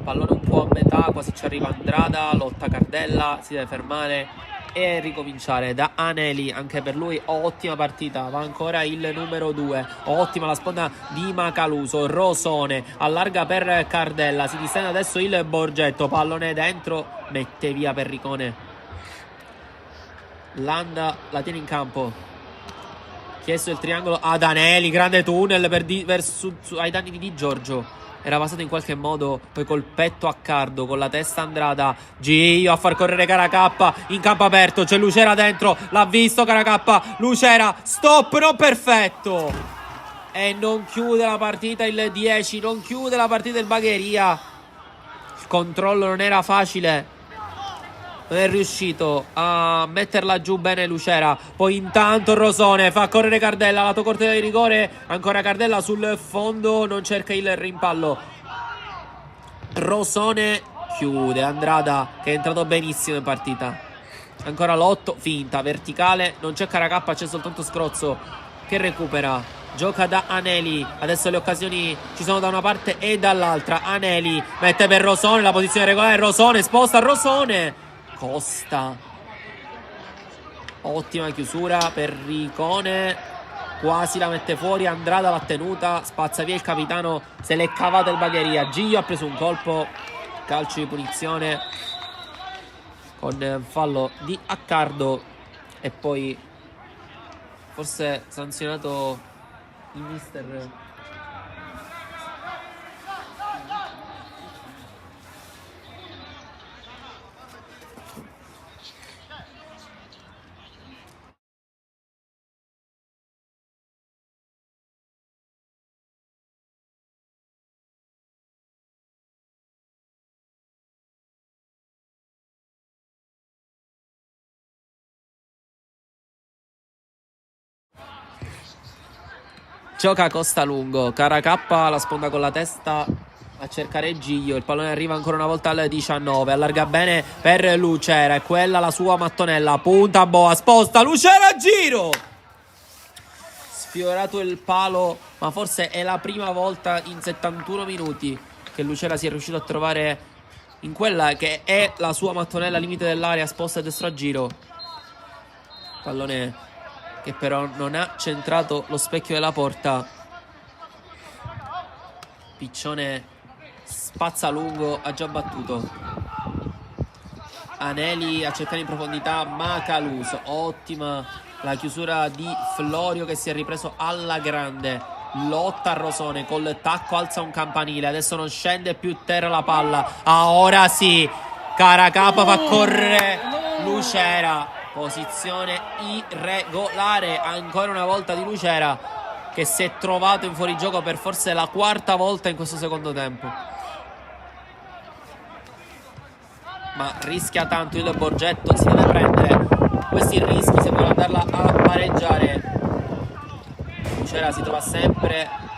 Speaker 1: pallone un po' a metà, quasi ci arriva Andrada. Lotta Cardella, si deve fermare e ricominciare da Aneli. Anche per lui ottima partita. Va ancora il numero 2. Ottima la sponda di Macaluso. Rosone allarga per Cardella. Si distende adesso il Borgetto. Pallone dentro, mette via Perricone. Landa la tiene in campo. Chiesto il triangolo ad Aneli. Grande tunnel ai danni di Di Giorgio. Era passato in qualche modo. Poi col petto a Cardo, con la testa Andrada. Gio a far correre Caracappa in campo aperto. C'è Lucera dentro. L'ha visto Caracappa. Lucera, stop, non perfetto. E non chiude la partita il 10. Non chiude la partita il Bagheria. Il controllo non era facile. Non è riuscito a metterla giù bene Lucera. Poi intanto Rosone fa correre Cardella, lato corto di rigore. Ancora Cardella sul fondo, non cerca il rimpallo. Rosone chiude. Andrada che è entrato benissimo in partita. Ancora Lotto, finta, verticale. Non c'è Caracappa, c'è soltanto Scrozzo che recupera. Gioca da Aneli. Adesso le occasioni ci sono da una parte e dall'altra. Aneli mette per Rosone, la posizione regolare. Rosone sposta Rosone. Costa, ottima chiusura. Perricone quasi la mette fuori. Andrada l'ha tenuta, spazza via il capitano, se l'è cavata il Bagheria. Gio ha preso un colpo, calcio di punizione con fallo di Accardo e poi forse sanzionato il mister. Gioca Costa lungo. Caracappa la sponda con la testa a cercare Gio. Il pallone arriva ancora una volta al 19. Allarga bene per Lucera. È quella la sua mattonella. Punta Boa. Sposta Lucera a giro. Sfiorato il palo. Ma forse è la prima volta in 71 minuti che Lucera sia riuscito a trovare in quella che è la sua mattonella limite dell'area. Sposta destro a giro. Pallone che però non ha centrato lo specchio della porta. Piccione spazza lungo, ha già battuto. Aneli a cercare in profondità Macaluso. Ottima la chiusura di Florio che si è ripreso alla grande. Lotta a Rosone col tacco, alza un campanile. Adesso non scende più terra la palla. Ora sì, Caracappa fa correre Lucera. Posizione irregolare ancora una volta di Lucera, che si è trovato in fuorigioco per forse la quarta volta in questo secondo tempo. Ma rischia tanto il Borgetto, si deve prendere questi rischi se vuole andarla a pareggiare. Lucera si trova sempre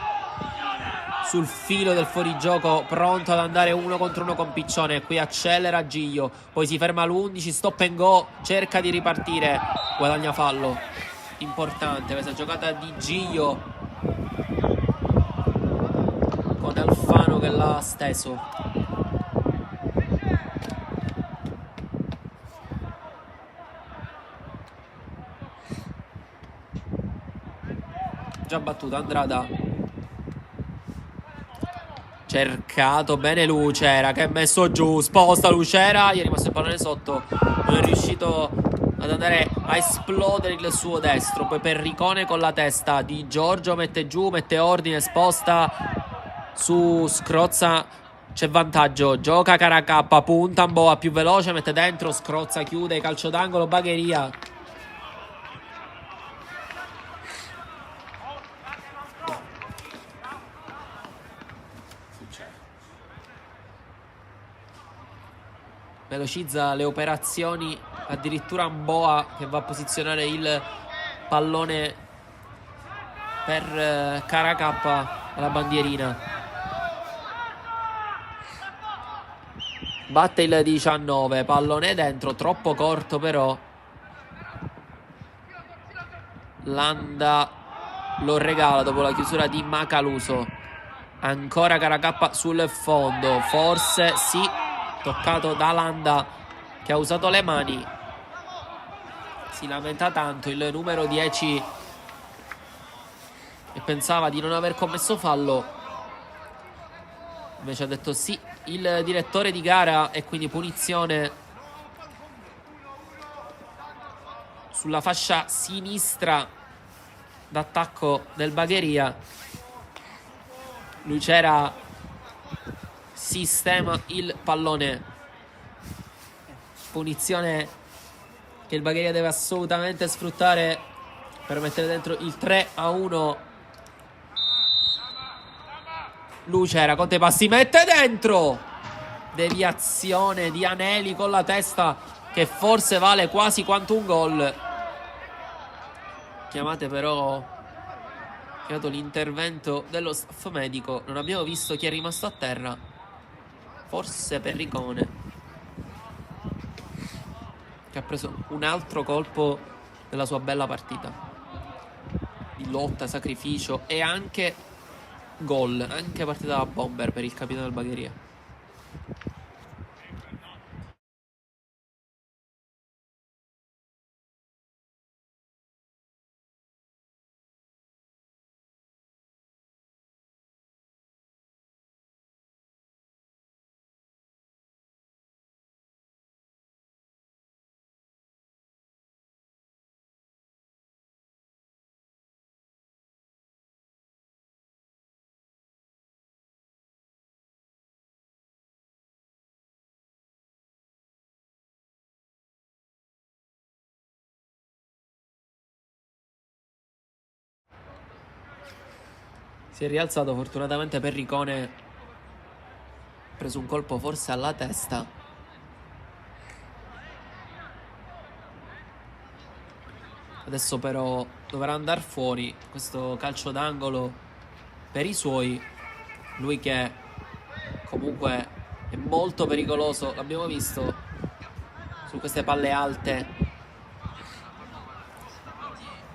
Speaker 1: sul filo del fuorigioco, pronto ad andare uno contro uno con Piccione. Qui accelera Gio, poi si ferma all'11, stop and go, cerca di ripartire, guadagna fallo importante questa giocata di Gio con Alfano che l'ha steso. Già battuto Andrada. Cercato bene Lucera che è messo giù. Sposta Lucera. Gli è rimasto il pallone sotto. Non è riuscito ad andare a esplodere il suo destro. Poi Perricone con la testa. Di Giorgio mette giù, mette ordine, sposta su Scrozza. C'è vantaggio, gioca Caracappa, punta Mboa più veloce, mette dentro, Scrozza, chiude, calcio d'angolo, Bagheria. Velocizza le operazioni, addirittura Mboa che va a posizionare il pallone per Caracappa alla bandierina. Batte il 19, pallone dentro, troppo corto però. Landa lo regala dopo la chiusura di Macaluso. Ancora Caracappa sul fondo, forse sì, toccato da Landa che ha usato le mani. Si lamenta tanto il numero 10 e pensava di non aver commesso fallo. Invece ha detto sì il direttore di gara e quindi punizione sulla fascia sinistra d'attacco del Bagheria. Lucera sistema il pallone. Punizione che il Bagheria deve assolutamente sfruttare per mettere dentro il 3-1. Lucera, Conte passi, mette dentro. Deviazione di Aneli con la testa che forse vale quasi quanto un gol. Chiamato l'intervento dello staff medico. Non abbiamo visto chi è rimasto a terra. Forse Perricone, che ha preso un altro colpo della sua bella partita di lotta, sacrificio e anche gol, anche partita da bomber per il capitano del Bagheria. Si è rialzato fortunatamente Perricone, ha preso un colpo forse alla testa. Adesso però dovrà andare fuori questo calcio d'angolo per i suoi. Lui che comunque è molto pericoloso, l'abbiamo visto su queste palle alte.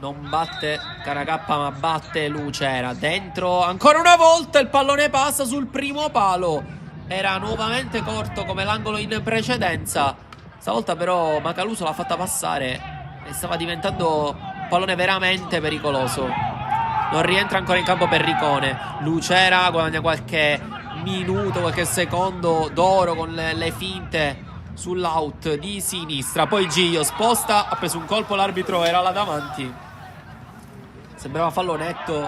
Speaker 1: Non batte Caracappa ma batte Lucera. Dentro ancora una volta il pallone passa sul primo palo. Era nuovamente corto come l'angolo in precedenza. Stavolta però Macaluso l'ha fatta passare e stava diventando un pallone veramente pericoloso. Non rientra ancora in campo Perricone. Lucera guadagna qualche minuto, qualche secondo d'oro con le finte sull'out di sinistra. Poi Gio sposta, ha preso un colpo, l'arbitro era là davanti. Sembrava fallo netto.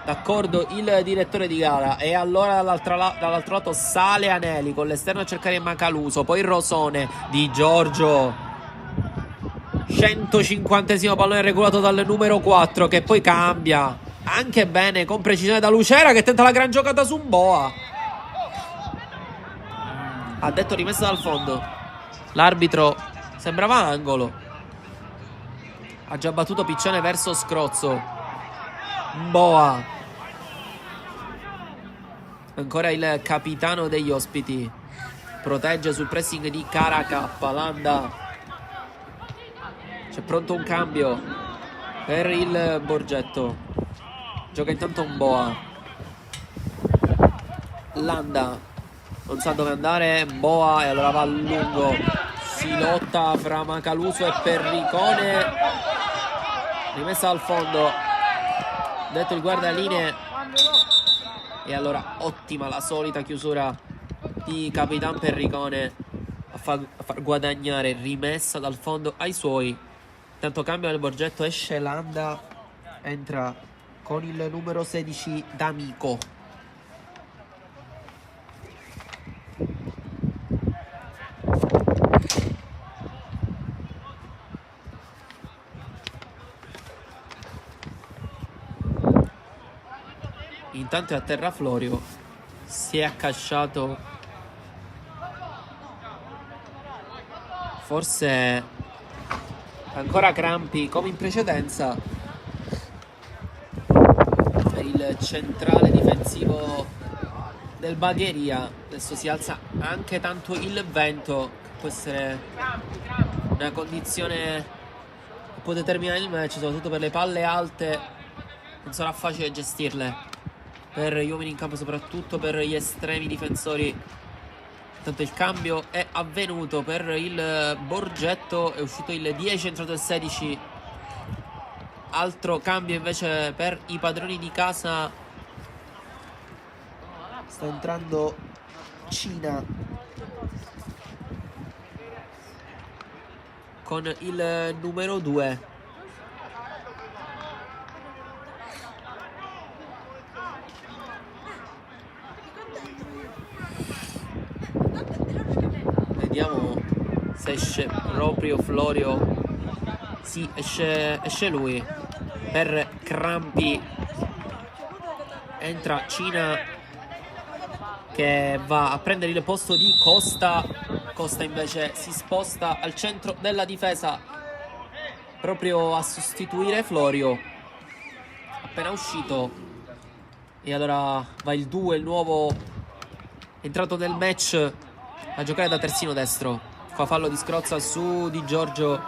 Speaker 1: D'accordo il direttore di gara. E allora dall'altro lato sale Aneli con l'esterno a cercare Macaluso. Poi Rosone di Giorgio. 150esimo pallone regolato dal numero 4 che poi cambia anche bene con precisione da Lucera che tenta la gran giocata su Mboa. Ha detto rimessa dal fondo. L'arbitro sembrava angolo. Ha già battuto Piccione verso Scrozzo. Mboa. Ancora il capitano degli ospiti. Protegge sul pressing di Caracappa. Landa. C'è pronto un cambio per il Borgetto. Gioca intanto Mboa. Landa. Non sa dove andare. Mboa e allora va a lungo. Si lotta fra Macaluso e Perricone. Rimessa al fondo. Detto il guardalinee. E allora ottima la solita chiusura di Capitan Perricone. far guadagnare, rimessa dal fondo ai suoi. Intanto cambia il Borgetto, esce Landa, entra con il numero 16 D'Amico. Intanto è a terra Florio, si è accasciato, forse ancora crampi come in precedenza per il centrale difensivo del Bagheria. Adesso si alza anche tanto il vento, può essere una condizione che può determinare il match, soprattutto per le palle alte non sarà facile gestirle per gli uomini in campo, soprattutto per gli estremi difensori. Intanto il cambio è avvenuto per il Borgetto, è uscito il 10, è entrato il 16. Altro cambio invece per i padroni di casa, sta entrando Cina con il numero 2. Vediamo se esce proprio Florio. Sì, esce lui per crampi. Entra Cina che va a prendere il posto di Costa. Costa invece si sposta al centro della difesa proprio a sostituire Florio, appena uscito. E allora va il 2, il nuovo entrato nel match, a giocare da terzino destro. Fa fallo di Scrozza su Di Giorgio.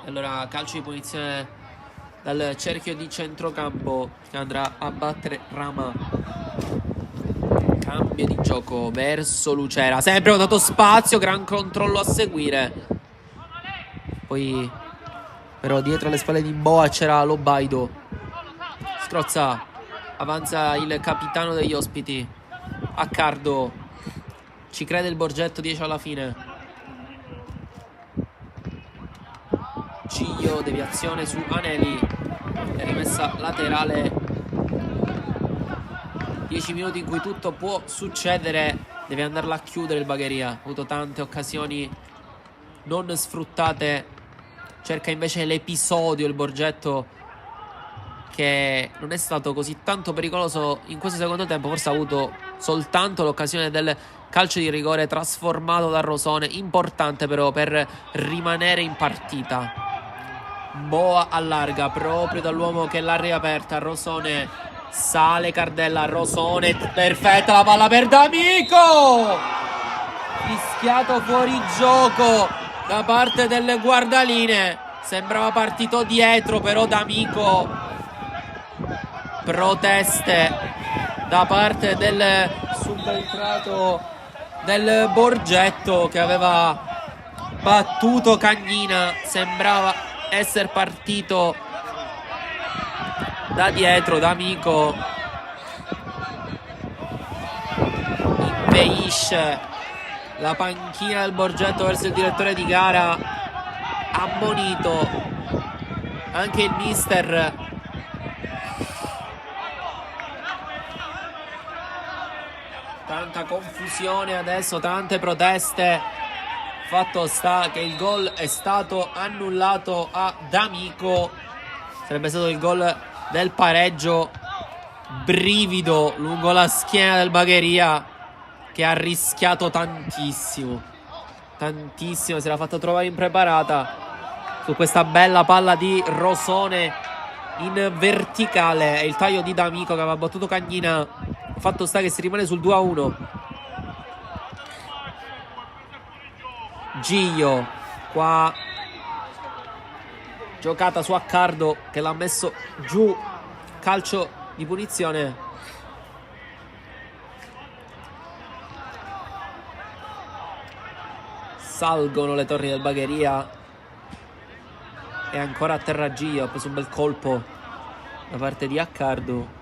Speaker 1: E allora calcio di punizione dal cerchio di centrocampo che andrà a battere Rama. Cambio di gioco verso Lucera, sempre ho dato spazio, gran controllo a seguire. Poi però dietro alle spalle di Boa c'era Lobaido. Scrozza, avanza il capitano degli ospiti, Accardo. Ci crede il Borgetto, 10 alla fine. Ciglio, deviazione su Anelli, è rimessa laterale. 10 minuti in cui tutto può succedere, deve andarla a chiudere il Bagheria. Ha avuto tante occasioni non sfruttate, cerca invece l'episodio il Borgetto, che non è stato così tanto pericoloso in questo secondo tempo. Forse ha avuto soltanto l'occasione del calcio di rigore trasformato da Rosone, importante però per rimanere in partita. Boa allarga proprio dall'uomo che l'ha riaperta. Rosone sale, Cardella, Rosone, perfetta la palla per D'Amico, fischiato fuori gioco da parte delle guardaline. Sembrava partito dietro, però D'Amico, proteste da parte del subentrato del Borgetto che aveva battuto Cagnina. Sembrava essere partito da dietro. D'Amico inveisce la panchina del Borgetto verso il direttore di gara, ammonito anche il mister. Tanta confusione adesso, tante proteste. Fatto sta che il gol è stato annullato a D'Amico. Sarebbe stato il gol del pareggio. Brivido lungo la schiena del Bagheria, che ha rischiato tantissimo. Tantissimo, si era fatto trovare impreparata su questa bella palla di Rosone in verticale. E il taglio di D'Amico che aveva battuto Cagnina. Fatto sta che si rimane sul 2-1. Giglio qua, giocata su Accardo che l'ha messo giù, calcio di punizione. Salgono le torri del Bagheria e ancora a terra Giglio, ha preso un bel colpo da parte di Accardo.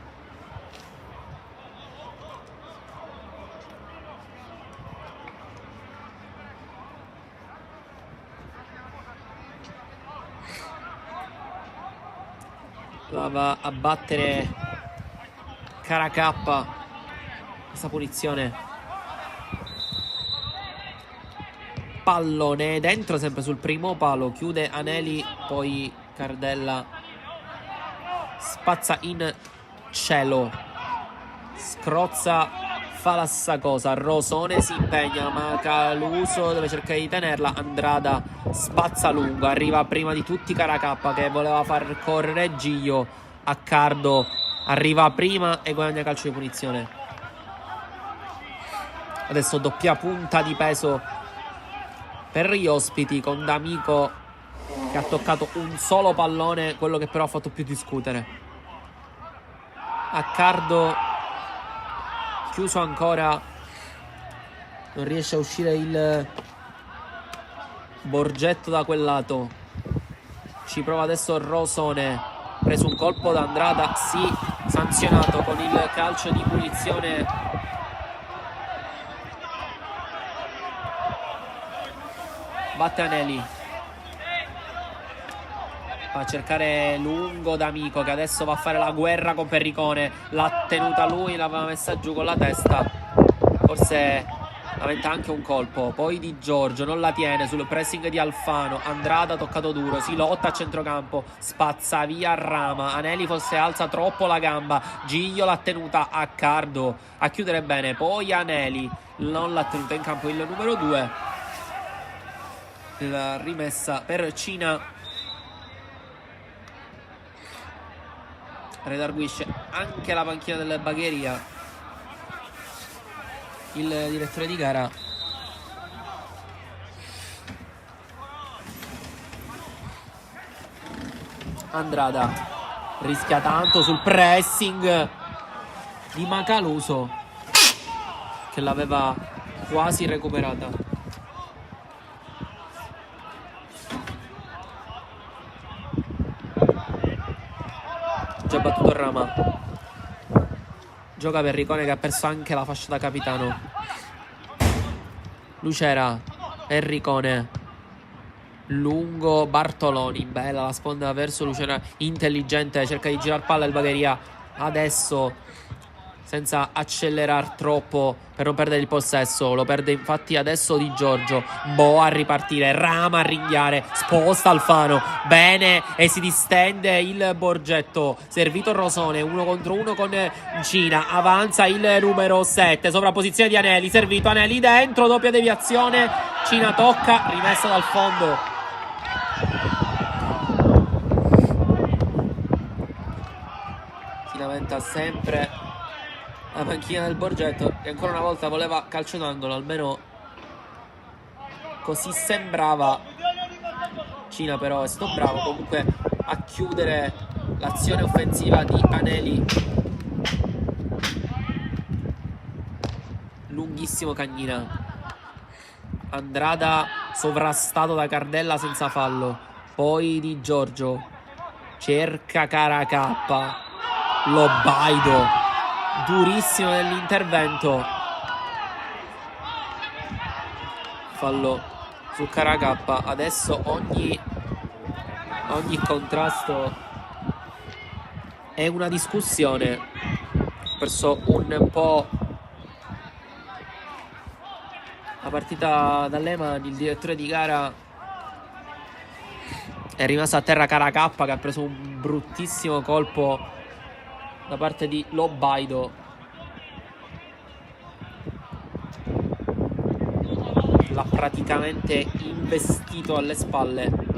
Speaker 1: va a battere Caracappa. Questa punizione. Pallone dentro, sempre sul primo palo. Chiude Aneli, poi Cardella spazza in cielo, scrozza, fa la stessa cosa. Rosone si impegna, Macaluso deve cercare di tenerla. Andrada spazza lungo, arriva prima di tutti Caracappa che voleva far correre Gio. Accardo arriva prima e guadagna calcio di punizione. Adesso doppia punta di peso per gli ospiti, con D'Amico che ha toccato un solo pallone, quello che però ha fatto più discutere. Accardo chiuso ancora, non riesce a uscire il Borgetto da quel lato. Ci prova adesso Rosone, preso un colpo da Andrada, sì, sanzionato con il calcio di punizione. Batte Aneli, va a cercare lungo D'Amico che adesso va a fare la guerra con Perricone. L'ha tenuta lui, l'aveva messa giù con la testa, forse aventa anche un colpo. Poi Di Giorgio non la tiene sul pressing di Alfano. Andrada toccato duro, si lotta a centrocampo, spazza via Rama. Aneli forse alza troppo la gamba, Giglio l'ha tenuta. Accardo a chiudere bene, poi Aneli non l'ha tenuta in campo il numero 2. La rimessa per Cina redarguisce anche la panchina del Bagheria. Il direttore di gara Andrada rischia tanto sul pressing di Macaluso che l'aveva quasi recuperata. Già battuto Rama, gioca Perricone che ha perso anche la fascia da capitano. Lucera, Perricone, lungo Bartoloni, bella la sponda verso Lucera, intelligente, cerca di girare palla il Bagheria adesso senza accelerare troppo per non perdere il possesso. Lo perde infatti adesso Di Giorgio. Boa a ripartire, Rama a ringhiare, sposta Alfano bene e si distende il Borgetto. Servito Rosone, 1 contro 1 con Cina, avanza il numero 7, sovrapposizione di Aneli, servito Aneli dentro, doppia deviazione, Cina tocca, rimessa dal fondo. Si lamenta sempre la panchina del Borgetto, che ancora una volta voleva calcio d'angolo, almeno così sembrava. Cina però è stato bravo comunque a chiudere l'azione offensiva di Aneli. Lunghissimo Cagnina. Andrada sovrastato da Cardella senza fallo. Poi Di Giorgio cerca Caracappa, Lobaido durissimo nell'intervento, fallo su Caracappa. Adesso ogni contrasto è una discussione. Ho perso un po' la partita dalle mani. Il direttore di gara è rimasto a terra. Caracappa che ha preso un bruttissimo colpo da parte di Lobaido. L'ha praticamente investito alle spalle.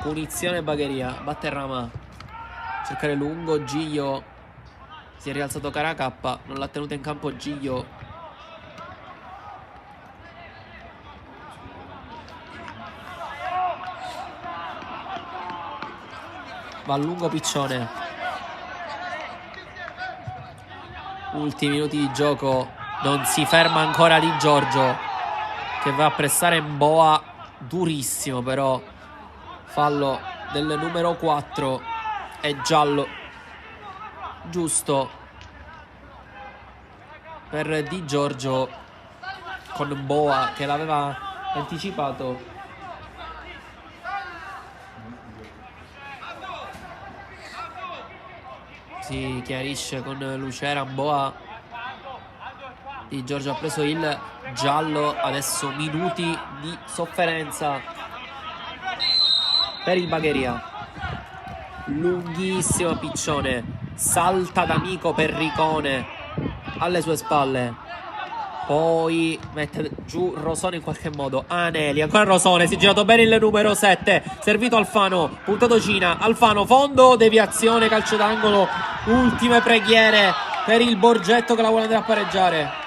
Speaker 1: Punizione Bagheria. Batte Rama. Cercare lungo. Giglio. Si è rialzato Caracappa. Non l'ha tenuta in campo Giglio. Va a lungo Piccione. Ultimi minuti di gioco. Non si ferma ancora Di Giorgio, che va a pressare Mboa durissimo, però fallo del numero 4 è giallo giusto per Di Giorgio, con Mboa che l'aveva anticipato. Si chiarisce con Lucera. Mboa. Di Giorgio ha preso il giallo. Adesso minuti di sofferenza per il Bagheria. Lunghissimo Piccione. Salta d'amico Perricone alle sue spalle. Poi mette giù Rosone in qualche modo. Aneli, ancora Rosone, si è girato bene il numero 7. Servito Alfano, puntato Cina. Alfano, fondo, deviazione, calcio d'angolo. Ultime preghiere per il Borgetto che la vuole andare a pareggiare.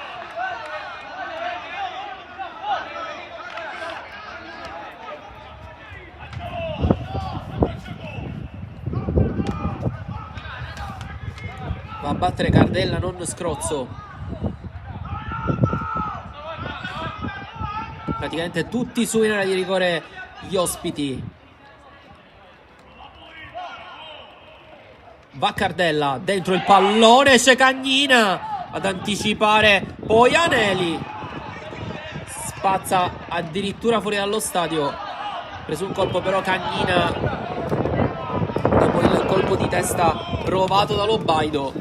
Speaker 1: Va a battere Cardella, non Scrozzo. Praticamente tutti su in area di rigore gli ospiti. Va Cardella, dentro il pallone, c'è Cagnina ad anticipare, poi Aneli spazza addirittura fuori dallo stadio. Preso un colpo però Cagnina dopo il colpo di testa provato da Lobaido.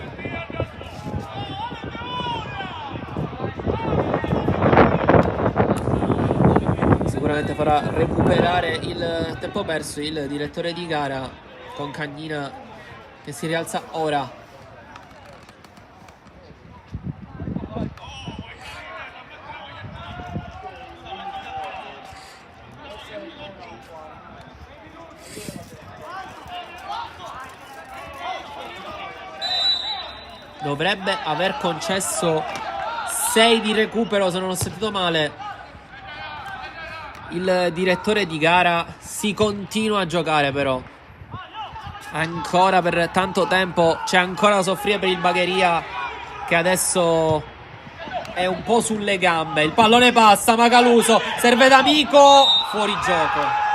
Speaker 1: Sicuramente farà recuperare il tempo perso il direttore di gara, con Cagnina che si rialza ora. Dovrebbe aver concesso 6 di recupero, se non ho sentito male, il direttore di gara. Si continua a giocare però ancora per tanto tempo. C'è ancora da soffrire per il Bagheria, che adesso è un po' sulle gambe. Il pallone passa, Macaluso serve d'amico, fuori gioco.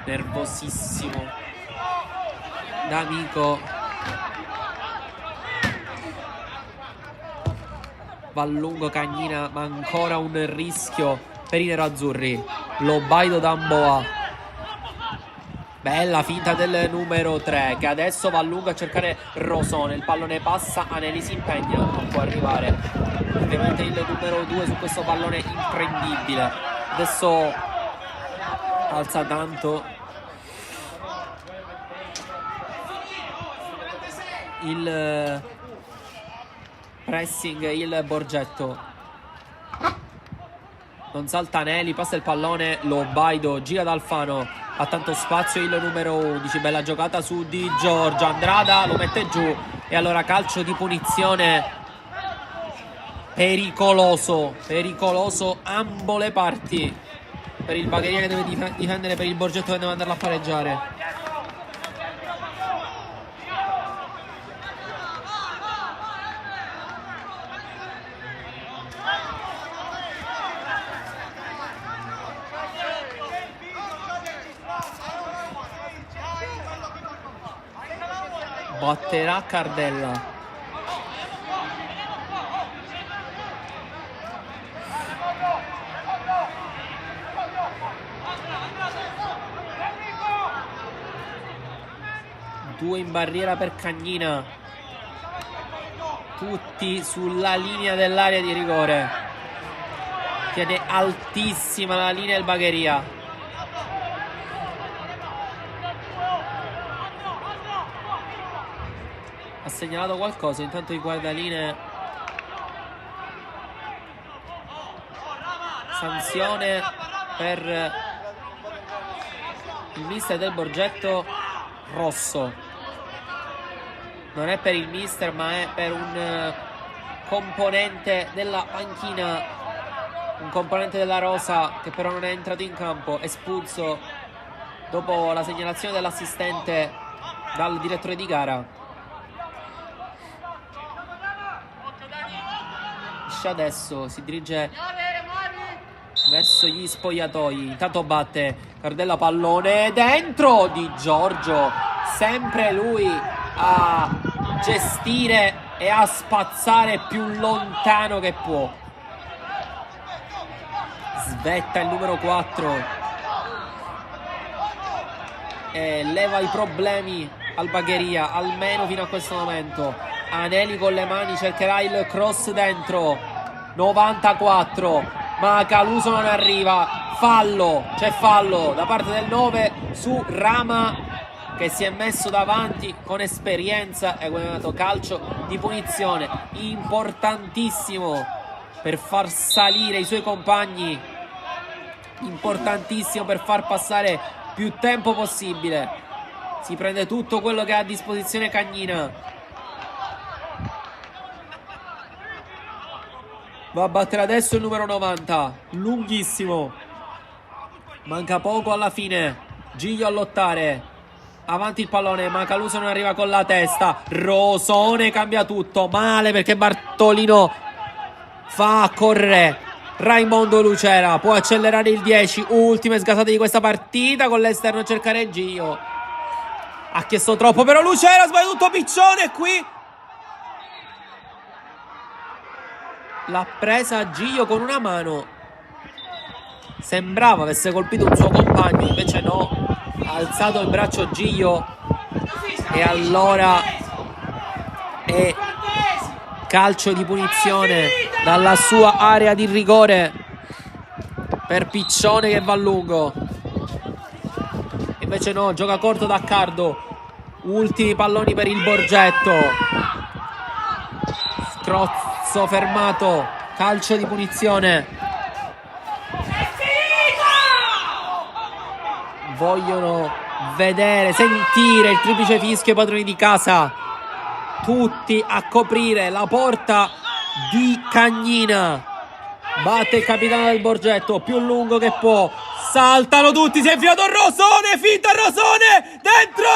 Speaker 1: Nervosissimo D'Amico. Va a lungo Cagnina, ma ancora un rischio per i nerazzurri. Lobaido da Mboa. Bella finta del numero 3, che adesso va a lungo a cercare Rosone. Il pallone passa, Aneli si impegna, non può arrivare. Ovviamente il numero 2 su questo pallone imprendibile. Adesso alza tanto il pressing, il Borgetto. Non salta Aneli, passa il pallone, Lobaido gira da Alfano, ha tanto spazio il numero 11. Bella giocata su Di Giorgio. Andrada lo mette giù e allora calcio di punizione pericoloso ambo le parti per il Bagheria, che deve difendere, per il Borgetto che deve andarla a pareggiare. Batterà Cardella. Due in barriera per Cagnina, tutti sulla linea dell'area di rigore. Tiene altissima la linea il Bagheria. ha segnalato qualcosa. Intanto i guardalinee. Sanzione per il mister del Borgetto, rosso. Non è per il mister, ma è per un componente della panchina, un componente della rosa che però non è entrato in campo, espulso dopo la segnalazione dell'assistente dal direttore di gara. Adesso si dirige verso gli spogliatoi. Intanto batte Cardella, pallone dentro di Giorgio, sempre lui a gestire e a spazzare più lontano che può. Svetta il numero 4 e leva i problemi al Bagheria, almeno fino a questo momento. Anelli con le mani cercherà il cross dentro. 94, ma Caluso non arriva. Fallo, c'è fallo da parte del 9 su Rama, che si è messo davanti con esperienza e guadagnato calcio di punizione importantissimo per far salire i suoi compagni, importantissimo per far passare più tempo possibile. Si prende tutto quello che ha a disposizione Cagnina. Va a battere adesso il numero 90, lunghissimo, manca poco alla fine. Giglio a lottare, avanti il pallone, ma Caluso non arriva con la testa. Rosone cambia tutto, male perché Bartolino fa correre Raimondo Lucera. Può accelerare il 10, ultime sgasate di questa partita, con l'esterno a cercare Giglio. Ha chiesto troppo però Lucera, sbaglia tutto Piccione qui. L'ha presa Giglio con una mano, sembrava avesse colpito un suo compagno, invece no, ha alzato il braccio Giglio e allora è calcio di punizione dalla sua area di rigore per Piccione che va a lungo. Invece no, gioca corto D'accardo. Ultimi palloni per il Borgetto. Scrozzo fermato, calcio di punizione. Vogliono vedere, sentire il triplice fischio i padroni di casa. Tutti a coprire la porta di Cagnina. Batte il capitano del Borgetto, più lungo che può. Saltano tutti, si è infilato Rosone, finta Rosone, dentro!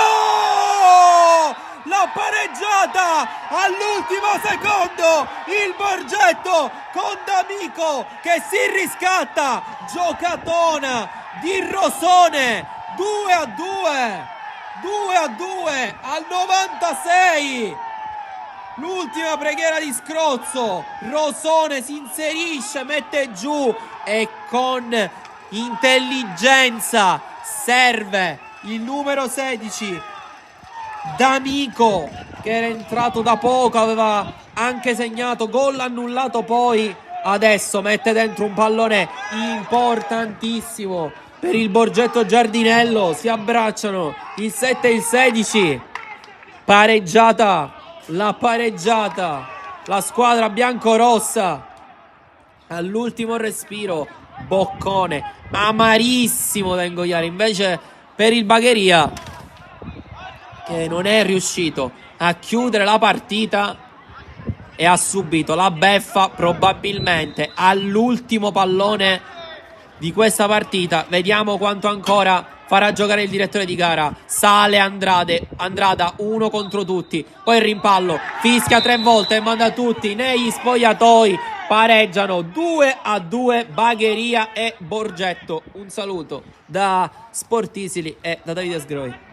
Speaker 1: La pareggiata all'ultimo secondo, il Borgetto con D'Amico che si riscatta, giocatona di Rosone, 2-2 al 96. L'ultima preghiera di Scrozzo, Rosone si inserisce, mette giù e con intelligenza serve il numero 16 D'Amico, che era entrato da poco, aveva anche segnato gol annullato, poi adesso mette dentro un pallone importantissimo per il Borgetto Giardinello. Si abbracciano il 7 e il 16. Pareggiata la squadra biancorossa all'ultimo respiro. Boccone amarissimo da ingoiare invece per il Bagheria, che non è riuscito a chiudere la partita e ha subito la beffa probabilmente all'ultimo pallone di questa partita. Vediamo quanto ancora farà giocare il direttore di gara. Sale Andrada, uno contro tutti, poi il rimpallo, fischia 3 volte e manda tutti negli spogliatoi. Pareggiano 2-2 Bagheria e Borgetto. Un saluto da Sportisili e da Davide Sgroi.